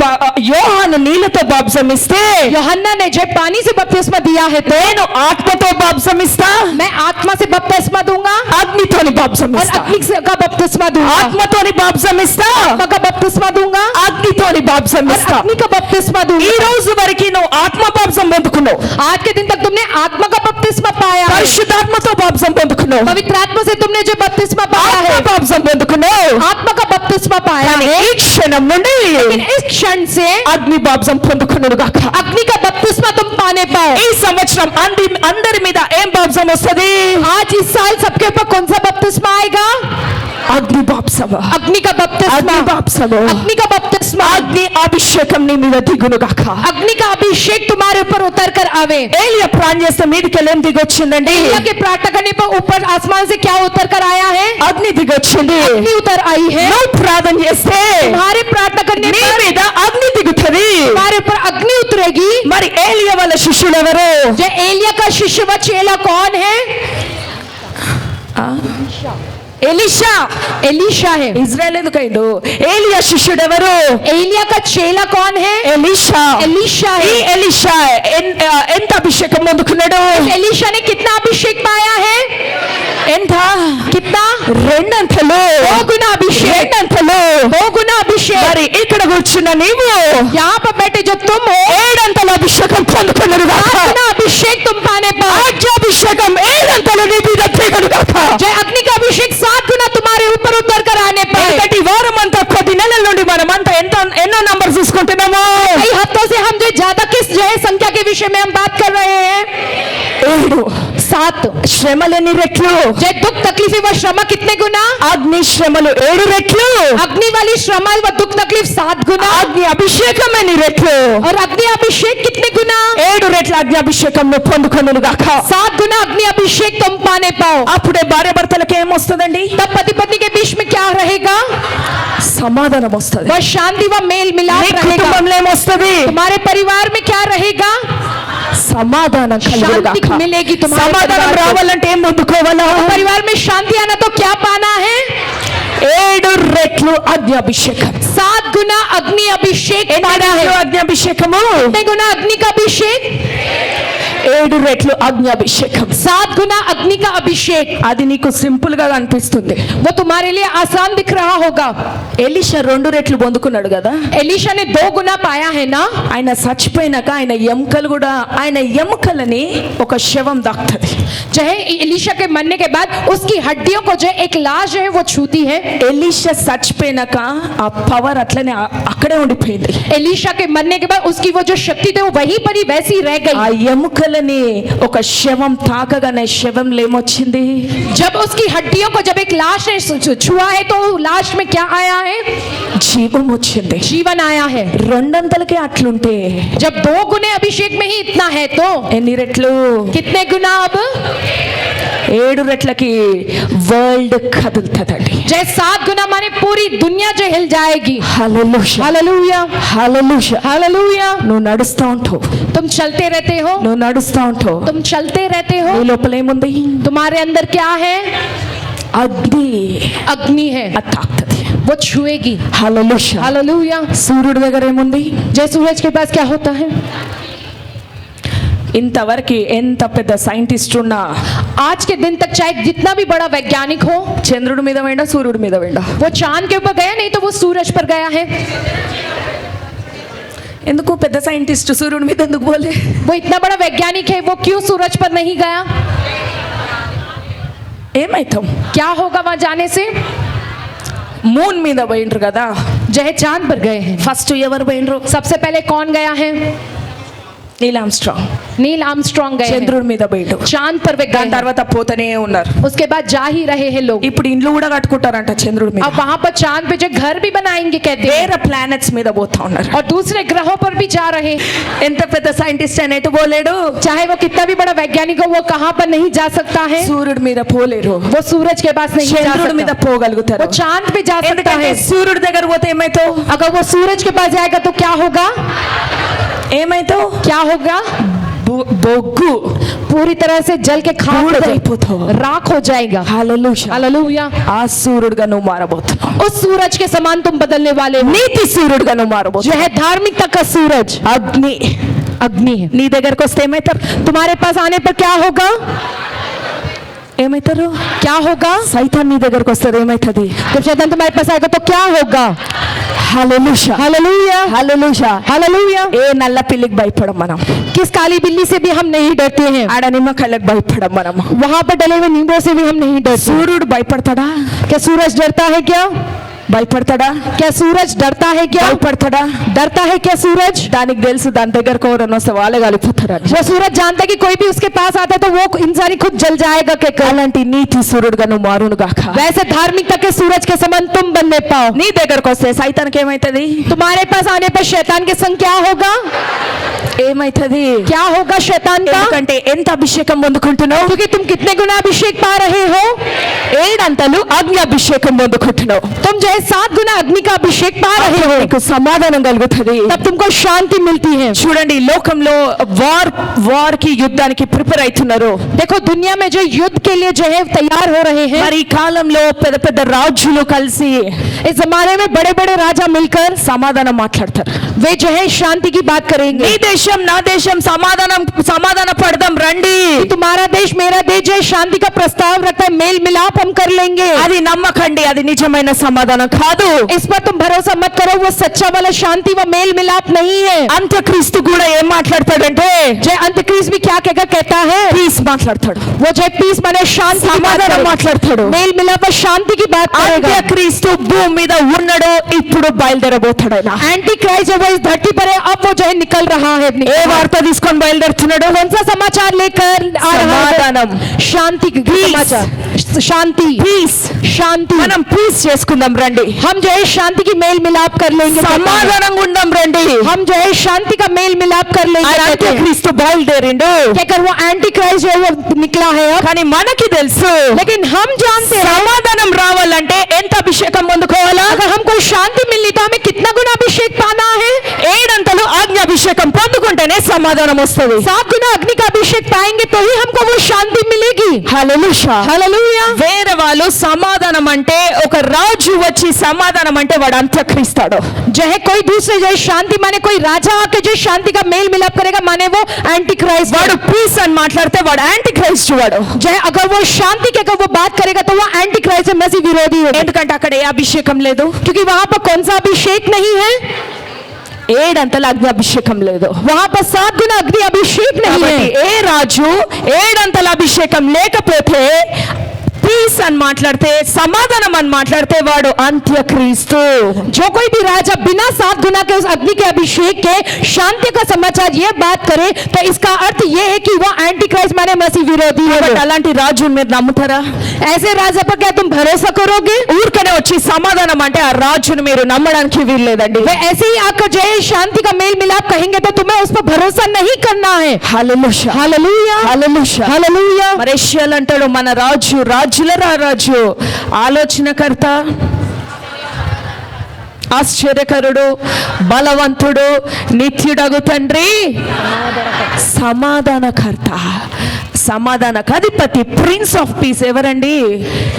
యోహాను నీళ్ళతో బాప్తిసం ఇస్తే यूहन्ना ने जब पानी से बपतिस्मा दिया है तो నేను ఆత్మతో బాప్తిసం ఇస్తా, मैं आत्मा से बपतिस्मा दूंगा అగ్నితోని బాప్తిసం और ఇస్తా. अग्नि का बपतिस्मा दूंगा। ఆత్మతోని బాప్తిసం ఇస్తా, आत्मा का बपतिस्मा दूंगा అగ్నితోని బాప్తిసం और ఇస్తా. अग्नि का बपतिस्मा ఈ दूंगा। రోజు వరకు నువ్వు ఆత్మ బాప్తిసం పొందుకున్నావు, आज के दिन तक तुमने आत्मा का बपतिस्मा पाया है, పరిశుద్ధాత్మతో బాప్తిసం పొందుకున్నావు, पवित्र आत्मा से तुमने जो बपतिस्मा पाया ఆత్మ है, బాప్తిసం పొందుకున్నావు. आत्मा का बपतिस्मा पाया కానీ है। ఈ క్షణం నుండి लेकिन इस क्षण से అగ్ని బాప్తిసం పొందుకున్నాడు గాక. अग्नि का बपतिस्मा तुम पाने पाओ। ఈ సంవత్సరం అందరి మీద ఏం బాప్తిసం వస్తది? आज इस साल सबके ऊपर कौन सा बपतिस्मा आएगा? అగ్ని బాప్తిసం, अग्नि का बपतिस्मा, అగ్ని బాప్తిసం, अग्नि का बपतिस्मा, అగ్ని అభిషేకం నీ మీద దిగును గాక. अग्नि का अभिषेक तुम्हारे ऊपर उतर कर आवे। ఏలియా ప్రార్థన చేస్తే మీదికి ఏం దిగొచ్చిందండి? एलिया के प्रार्थना करने पर ऊपर आसमान से क्या उतर कर आया है? అగ్ని దిగొచ్చింది. अग्नि उतर आई है। నువ్వు ప్రార్థన చేస్తే तुम्हारे प्रार्थना करने నీ पर మీద అగ్ని దిగుతుంది. तुम्हारे ऊपर अग्नि उतरेगी। మరి ఏలియా వాళ్ళ శిష్యులు ఎవరు? जो एलिया का शिष्य व चेला कौन है? ఎలీషా. एलीशा है। ఇజ్రాయెల్ ఎందుకైండు? ఏలియా శిష్యుడు ఎవరు? एलिया का चेला कौन है? ఎలీషా. एलीशा ఈ है। ఎలీషా ఎంత అభిషేకం పొందుకున్నాడు? एलीशा ने कितना अभिषेक पाया है? ఎంత? कितना? రెండంతలు. 2 गुना अभिषेक। రెండంతలు. 2 गुना अभिषेक। మరి ఇక్కడ కూర్చున్న నీవు यहाँ पर बैठे जो तुम हो, ఏడంతల అభిషేకం పొందుకున్నాడు 7 గాక. गुना अभिषेक तुम पाने पाओ। అభిషేకం ఏడంతలు నీ మీద దిగును గాక. जय अग्नि का अभिषेक 7 गुना तुम्हारे ऊपर उतर कर आने पर। ఇంతటి వారం అంతా కొద్ది నెలల నుండి మనమంతా ఎన్నో నంబర్ చూసుకుంటున్నాము? कई हफ्तों से हम जो ज्यादा किस जो है संख्या के विषय में हम बात कर रहे हैं? 7. 7। శ్రమలెన్ని రెట్లు? जय दुख तकलीफें व श्रम कितने गुना? అగ్ని శ్రమలు 7 రెట్లు, अग्नि वाली श्रम व दुख तकलीफ 7 गुना అగ్ని అభిషేకం ఎన్ని రెట్లు? और अग्नि अभिषेक कितने गुना? 7 రెట్ల అగ్ని అభిషేకం నువ్వు పొందుకొనును గాక. 7 गुना अग्नि अभिषेक तुम पाने पाओ। అప్పుడే భార్య భర్తలకు ఏమొస్తుందండి? तब पति पत्नी के बीच में क्या रहेगा? సమాధానం వస్తుంది. वह शांति व मेल मिलाप నీ रहेगा। కుటుంబంలో ఏమొస్తుంది? तुम्हारे परिवार में क्या रहेगा? సమాధానం కలుగును शांति గాక. मिलेगी तुम्हारे సమాధానం परिवार को। రావాలంటే ఏం పొందుకోవాలా? परिवार में शांति आना तो क्या पाना है? 7 రెట్లు అగ్ని అభిషేకం. 7 गुना अग्नि अभिषेक पाना है। అగ్ని అభిషేకము कितने गुना अग्नि का अभिषेक? 7 రెట్లు అగ్ని అభిషేకం. 7 गुना अग्नि का अभिषेक। అది నీకు సింపుల్ గా అనిపిస్తుంది. वो तुम्हारे लिए आसान दिख रहा होगा। ఎలీషా 2 రెట్లు పొందుకున్నాడు కదా. एलीशा ने 2 गुना पाया है ना? ఆయన చచ్చిపోయినాక ఆయన ఎముకలు కూడా ఆయన ఎముకలని ఒక శవం దాక్తది. चाहे एलीशा के मरने के बाद उसकी हड्डियों को जो एक लाश है वो छूती है। ఎలీషా చచ్చిపోయినాక ఆ పవర్ అట్లనే అక్కడే ఉండిపోయింది. एलीशा के मरने के बाद उसकी वो जो शक्ति थी वो वहीं पर ही वैसी रह ఆ गई। ఎముకలని ఒక శవం తాకగానే శవంలో ఏమొచ్చింది? जब उसकी हड्डियों को जब एक लाश ने छुआ है तो लाश में क्या आया है? జీవం వచ్చింది. जीवन आया है। రెండంతలకే అట్లుంటే जब 2 गुने अभिषेक में ही इतना है तो ఎన్ని రెట్లు? कितने गुना अब? 7 రెట్లకి వరల్డ్ కదులుతుందండి. जय 7 गुना माने पूरी दुनिया जो हिल जाएगी। హల్లెలూయా, हालेलुया, హల్లెలూయా. हालेलुया। నువ్వు నడుస్తూ ఉంటావు, तुम चलते रहते हो, నువ్వు నడుస్తూ ఉంటావు. तुम चलते रहते हो। నీ లోపల ఏముంది? तुम्हारे अंदर क्या है? అగ్ని अग्नि है, అది తాకుతుంది. वो छुएगी। హల్లెలూయా. हालेलुया। సూర్యుడి దగ్గర ఏముంది? जय सूरज के पास क्या होता है? ఇంతవరకు ఎంత పెద్ద సైంటిస్ట్ ఉన్నా आज के दिन तक चाहे जितना भी बड़ा वैज्ञानिक हो, చంద్రుడి మీద వెండా సూర్యుడి మీద వెండా? वो चांद के ऊपर गया नहीं तो वो सूरज पर गया है। ఎందుకు పెద్ద సైంటిస్ట్ సూర్యుడి మీద ఎందుకు పోలే? वो इतना बड़ा वैज्ञानिक है, वो क्यों सूरज पर नहीं गया? ఏమైతాం? क्या होगा वहां जाने से? మూన్ మీద పోయిండ్రు కదా. जय चांद पर गए हैं। ఫస్ట్ ఎవరు పోయిండ్రు? सबसे पहले कौन गया है? నీల్ ఆర్మ్స్ట్రాంగ్. नील आर्मस्ट्रांग गए हैं। చంద్రుడి మీద పోయిండు. चांद पर वे गए దాని हैं। తర్వాత పోతనే ఉన్నారు. उसके बाद जा ही रहे हैं लोग। ఇప్పుడు ఇండ్లు కూడా కట్టుకుంటారంట చంద్రుడి మీద. अब वहां पर चांद पे जो घर भी बनाएंगे कहते हैं, వేరే ప్లానెట్స్ మీద పోతా ఉన్నారు. और दूसरे ग्रहों पर भी जा रहे हैं। ఎంత పెద్ద సైంటిస్ట్ అయినా ఎటు పోలేడు. चाहे वो कितना भी बड़ा वैज्ञानिक हो, वो कहां पर नहीं जा सकता है? సూర్యుడి మీద పోలేరు. वो सूरज के पास नहीं जा చంద్రుడి మీద सकता, పోగలుగుతారు. वो चांद पे जा सकता ఎందుకంటే है। సూర్యుడి దగ్గర పోతే ఏమైతావు? अगर वो सूरज के पास जाएगा तो क्या होगा? ఏమైతావు? क्या होगा? బొగ్గు पूरी तरह से जल के खाक हो బూడిదైపోతావు. जाएगा, राख हो जाएगा। హల్లెలూయా. हालेलुया। ఆ సూర్యుడుగా నువ్వు మారబోతున్నావు. उस सूरज के समान तुम बदलने वाले हो, నీతి సూర్యుడుగా నువ్వు जो మారబోతున్నావు. है धार्मिकता का सूरज। అగ్ని अग्नि है। నీ దగ్గరకు వస్తే ఏమైతారు? तुम्हारे पास आने पर क्या होगा? ఏమైతారు? क्या होगा? సైతాన్ నీ దగ్గరకు వస్తుంది ఏమైతుంది? जब शैतान तुम्हारे पास आएगा तो क्या होगा? హల్లెలూయా. हालेलुया। హల్లెలూయా. हालेलुया। ఏ నల్ల పిల్లికి భయపడం మనం. किस काली बिल्ली से भी हम नहीं डरते हैं, ఆడ నిమ్మకాయలకు భయపడం మనం. वहां पर डले हुए नींबू से भी हम नहीं डरते। సూర్యుడు భయపడతాడా? क्या सूरज डरता है क्या? భయపడతాడా? क्या सूरज डरता है क्या? భయపడతాడా? डरता है क्या सूरज? దానికి తెలుసు దాని దగ్గరకు ఎవరైనా వస్తే వాళ్ళే కలిపోతారని. वो सूरज जानता है कि कोई भी उसके पास आता है तो वो इंसान ही खुद जल जाएगा के అలాంటి నీతి సూర్యుడుగా నువ్వు మారును గాక. वैसे धार्मिकता के सूरज के समान तुम बनने पाओ। నీ దగ్గరకు వస్తే సైతానికి ఏమైతది? तुम्हारे पास आने पर शैतान के संग क्या होगा? ఏమైతది? क्या होगा शैतान का? ఎందుకంటే ఎంత అభిషేకం పొందుకుంటున్నావు? क्योंकि तुम कितने गुना अभिषेक पा रहे हो? 7 అంతలు అగ్ని అభిషేకం పొందుకుంటున్నావు. तुम जो है 7 गुना अग्नि का अभिषेक पा रहे हो, నీకు సమాధానం కలుగుతుంది. तब तुमको शांति मिलती है। చూడండి లోకంలో వార్ కి యుద్ధానికి ప్రిపేర్ అవుతున్నారు. देखो दुनिया में जो युद्ध के लिए जो है तैयार हो रहे हैं, మరి ఈ కాలంలో పెద్ద పెద్ద రాజులు కలిసి इस जमाने में बड़े बड़े राजा मिलकर సమాధానం మాట్లాడతారు. वे जो है शांति की बात करेंगे। నీ దేశం నా దేశం సమాధాన పడదాం రండి. कि तुम्हारा देश मेरा देश जो है शांति का प्रस्ताव रखता है, मेल मिलाप हम कर लेंगे। అది నమ్మకండి, అది నిజమైన సమాధానం కాదు. इस पर तुम भरोसा मत करो, वो सच्चा वाला शांति व मेल मिलाप नहीं है। అంత్యక్రీస్తు కూడా ఏం మాట్లాడతాడంటే जय अंतक्रिस्त भी क्या कहता है? పీస్ మాట్లాడతాడు. वो जय पीस माने शांति की बात సమాధానం करेगा। మాట్లాడతాడు. मेल मिलाप व शांति की बात करेगा। అంత్యక్రీస్తు భూమి మీద ఉన్నాడు, ఇప్పుడు బయలుదేరబోతాడు. ఆయన एंटी क्राइस्ट जब वो इस धरती पर है, अब वो जो है निकल रहा है। ఏ వార్త తీసుకొని బయలుదేరుతున్నాడు? कौन सा समाचार लेकर आ रहा సమాధానం. है? शांति की Peace. समाचार, शांति, పీస్. शांति। మనం పీస్ చేసుకుందాం రండి. हम जो है शांति की मेल मिलाप कर लेंगे। సమాధానంగా ఉందాం రండి. हम जो है शांति का मेल मिलाप कर लेंगे। ఆయన कहते हैं। అంత్యక్రీస్తు బయలుదేరిండు. क्या कर वो एंटी क्राइस्ट जो है वो निकला है अब, కానీ మనకి తెలుసు लेकिन हम जानते हैं సమాధానం రావాలంటే ఎంత అభిషేకం పొందుకోవాలా? अगर हमको शांति मिलनी तो हमें कितना गुना अभिषेक पाना है? 7 అంతలు ఆజ్ఞ అభిషేకం పొందుకుంటేనే సమాధానం వస్తుంది. 7 गुना अग्नि का अभिषेक पाएंगे तो ही हमको वो शांति मिलेगी। హల్లెలూయా. हालेलुया। వేరే వాళ్ళు సమాధానం అంటే ఒక రాజు వచ్చి సమాధానం అంటే వాడు అంత్యక్రీస్తాడు. जो है कोई दूसरे जो है शांति माने कोई राजा आके जो शांति का मेल मिलाप करेगा माने वो एंटी क्राइस्ट। వాడు పీస్ అని మాట్లాడితే వాడు యాంటీ క్రైస్ట్. వాడు जो है अगर वो शांति के अगर वो बात करेगा तो वो एंटी क्राइस्ट है, मसीह विरोधी है। ఎందుకంటే అక్కడ ఏ అభిషేకం లేదు. क्योंकि वहां पर कौन सा अभिषेक नहीं है? 7 అంతల అగ్ని అభిషేకం లేదు. वहां पर 7 गुना अग्नि अभिषेक नहीं కాబట్టి है। ఏ రాజు 7 అంతల అభిషేకం లేకపోతే పీస్ అని మాట్లాడితే సమాధానం అని మాట్లాడితే వాడు అంత్యక్రీస్తు. जो कोई भी राजा बिना 7 गुना के उस अग्नि के अभिषेक के शांति का समाचार ये बात करे तो इसका अर्थ ये है कि वो एंटी क्राइस्ट माने मसीह विरोधी है। కాబట్టి అలాంటి రాజుని మీరు నమ్ముతారా? ऐसे राजा पर क्या तुम भरोसा करोगे? ఊరికనే వచ్చి సమాధానం అంటే ఆ రాజుని మీరు నమ్మడానికి వీల్లేదండి. वे ऐसे ही आकर जो है शांति का मेल मिलाप कहेंगे तो तुम्हें उस पर भरोसा नहीं करना है। హల్లెలూయా. हालेलुया। హల్లెలూయా. हालेलुया। మరి యెషయాలు అంటాడు మన రాజుల రాజు ఆలోచనకర్త, ఆశ్చర్యకరుడు, బలవంతుడు, నిత్యుడగు తండ్రి, సమాధానకర్త, అధిపతి, ప్రిన్స్ ఆఫ్ పీస్ ఎవరండి?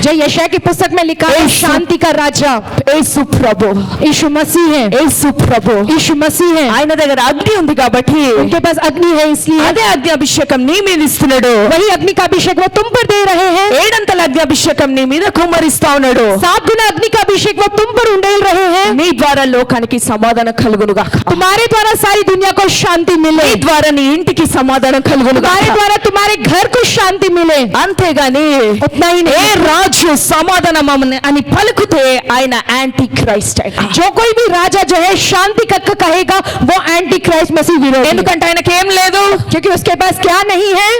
जो यशायाह की पुस्तक में लिखा है शांति का राजा యేసు ప్రభు. यीशु मसीह है। యేసు ప్రభు. यीशु मसीह है। ఆయన దగ్గర అగ్ని ఉంది కాబట్టి उनके पास अग्नि है, इसलिए అదే అగ్ని అభిషేకం నీ మీద ఇస్తున్నాడు. वही अग्नि का अभिषेक वो तुम पर दे रहे हैं। 7 అంతల అగ్ని అభిషేకం నీ మీద కుమ్మరిస్తా ఉన్నాడు. 7 गुना अग्नि का अभिषेक वो तुम पर उंडेल रहे हैं। నీ ద్వారా లోకానికి సమాధానం కలుగును గాక. तुम्हारे द्वारा सारी दुनिया को शांति मिले। నీ ద్వారా నీ ఇంటికి సమాధానం కలుగును तुम्हारे గాక. द्वारा तुम्हारे घर को शांति मिले। అంతేగాని उतना ही ఏ नहीं, రాజు సమాధానం అని పలుకుతే ఆయన యాంటీ క్రైస్ట్. जो कोई भी राजा जो है शांति का कहेगा वो एंटी क्राइस्ट मसीह विरोधी है। ఎందుకంటే ఆయనకి ఏం లేదు, क्योंकि उसके पास क्या नहीं है?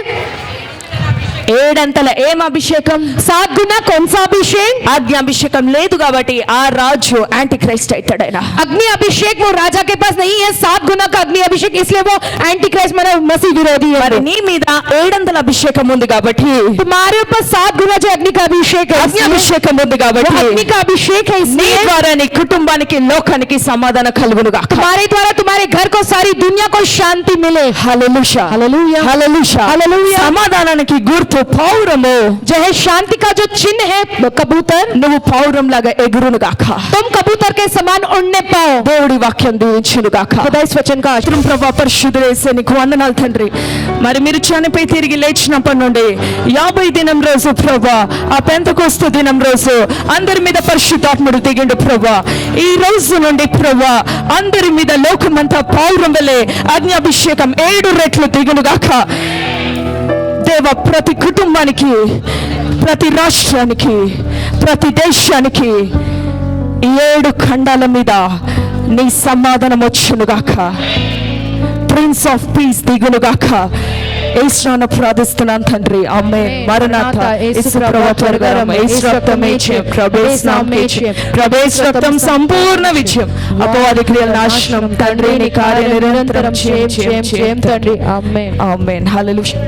ఏడంతల ఏం అభిషేకం? 7 गुना कौन सा अभिषेक? ఆజ్ఞాభిషేకం లేదు కాబట్టి ఆ రాజు యాంటీ క్రైస్ట్ అవుతాడు. ఆయన अग्नि अभिषेक वो राजा के पास नहीं है, 7 गुना का अग्नि अभिषेक, इसलिए वो एंटी क्राइस्ट माने मसीह विरोधी है। మరి నీ మీద 700 అభిషేకం ఉంది కాబట్టి, तुम्हारे ऊपर 7 गुना जो अग्नि का अभिषेक है, అభిషేకం ఉంది वो కాబట్టి अग्नि का अभिषेक है, నీ इसलिए ద్వారా నీ కుటుంబానికి లోకానికి సమాధానం కలుగునుగా. तुम्हारे द्वारा तुम्हारे घर को सारी दुनिया को शांति मिले। Hallelujah hallelujah hallelujah hallelujah. సమాధానానికి గుర్తు పౌరము. जो है शांति का जो चिन्ह है कबूतर, నువ్వు పౌరం లాగా ఎగురునుగాక. तुम कबूतर के समान उड़ने पाओ। దేవుడి వాక్యం దీవించునుగాక. खुदा इस वचन का आशीर्वाद। ప్రభా పరిశుద్ధుడు యేసే నీకు వందనాలు తండ్రి. మరి మీరు చనిపోయి తిరిగి లేచినప్పటి నుండి 50 దినం రోజు ప్రభా, ఆ పెంతెకోస్తు దినం రోజు అందరి మీద పరిశుద్ధాత్ముడు దిగిండు ప్రభా. ఈ రోజు నుండి ప్రభా అందరి మీద లోకమంతా పౌరం వలె అగ్నిఅభిషేకం 7 రెట్లు దిగునుగాక. దేవ ప్రతి కుటుంబానికి, ప్రతి రాష్ట్రానికి, ప్రతి దేశానికి 7 ఖండాల మీద నీ సమాధానం వచ్చునుగాక. ప్రిన్స్ ఆఫ్ పీస్ దిగునుగాక. యేసునామమున ప్రార్థిస్తున్నాను తండ్రి. ఆమేన్. మరణాత యేసు ప్రభువా త్వరగా రమ్ము. యేసు రక్తం జయం, ప్రభు యేసు నామం జయం, ప్రభు యేసు రక్తం సంపూర్ణ విజయం, అపవాది క్రియల నాశనం తండ్రి. నీ కార్య నిరంతరం జయం జయం జయం తండ్రి. आमेन। ఆమేన్. హల్లెలూయా.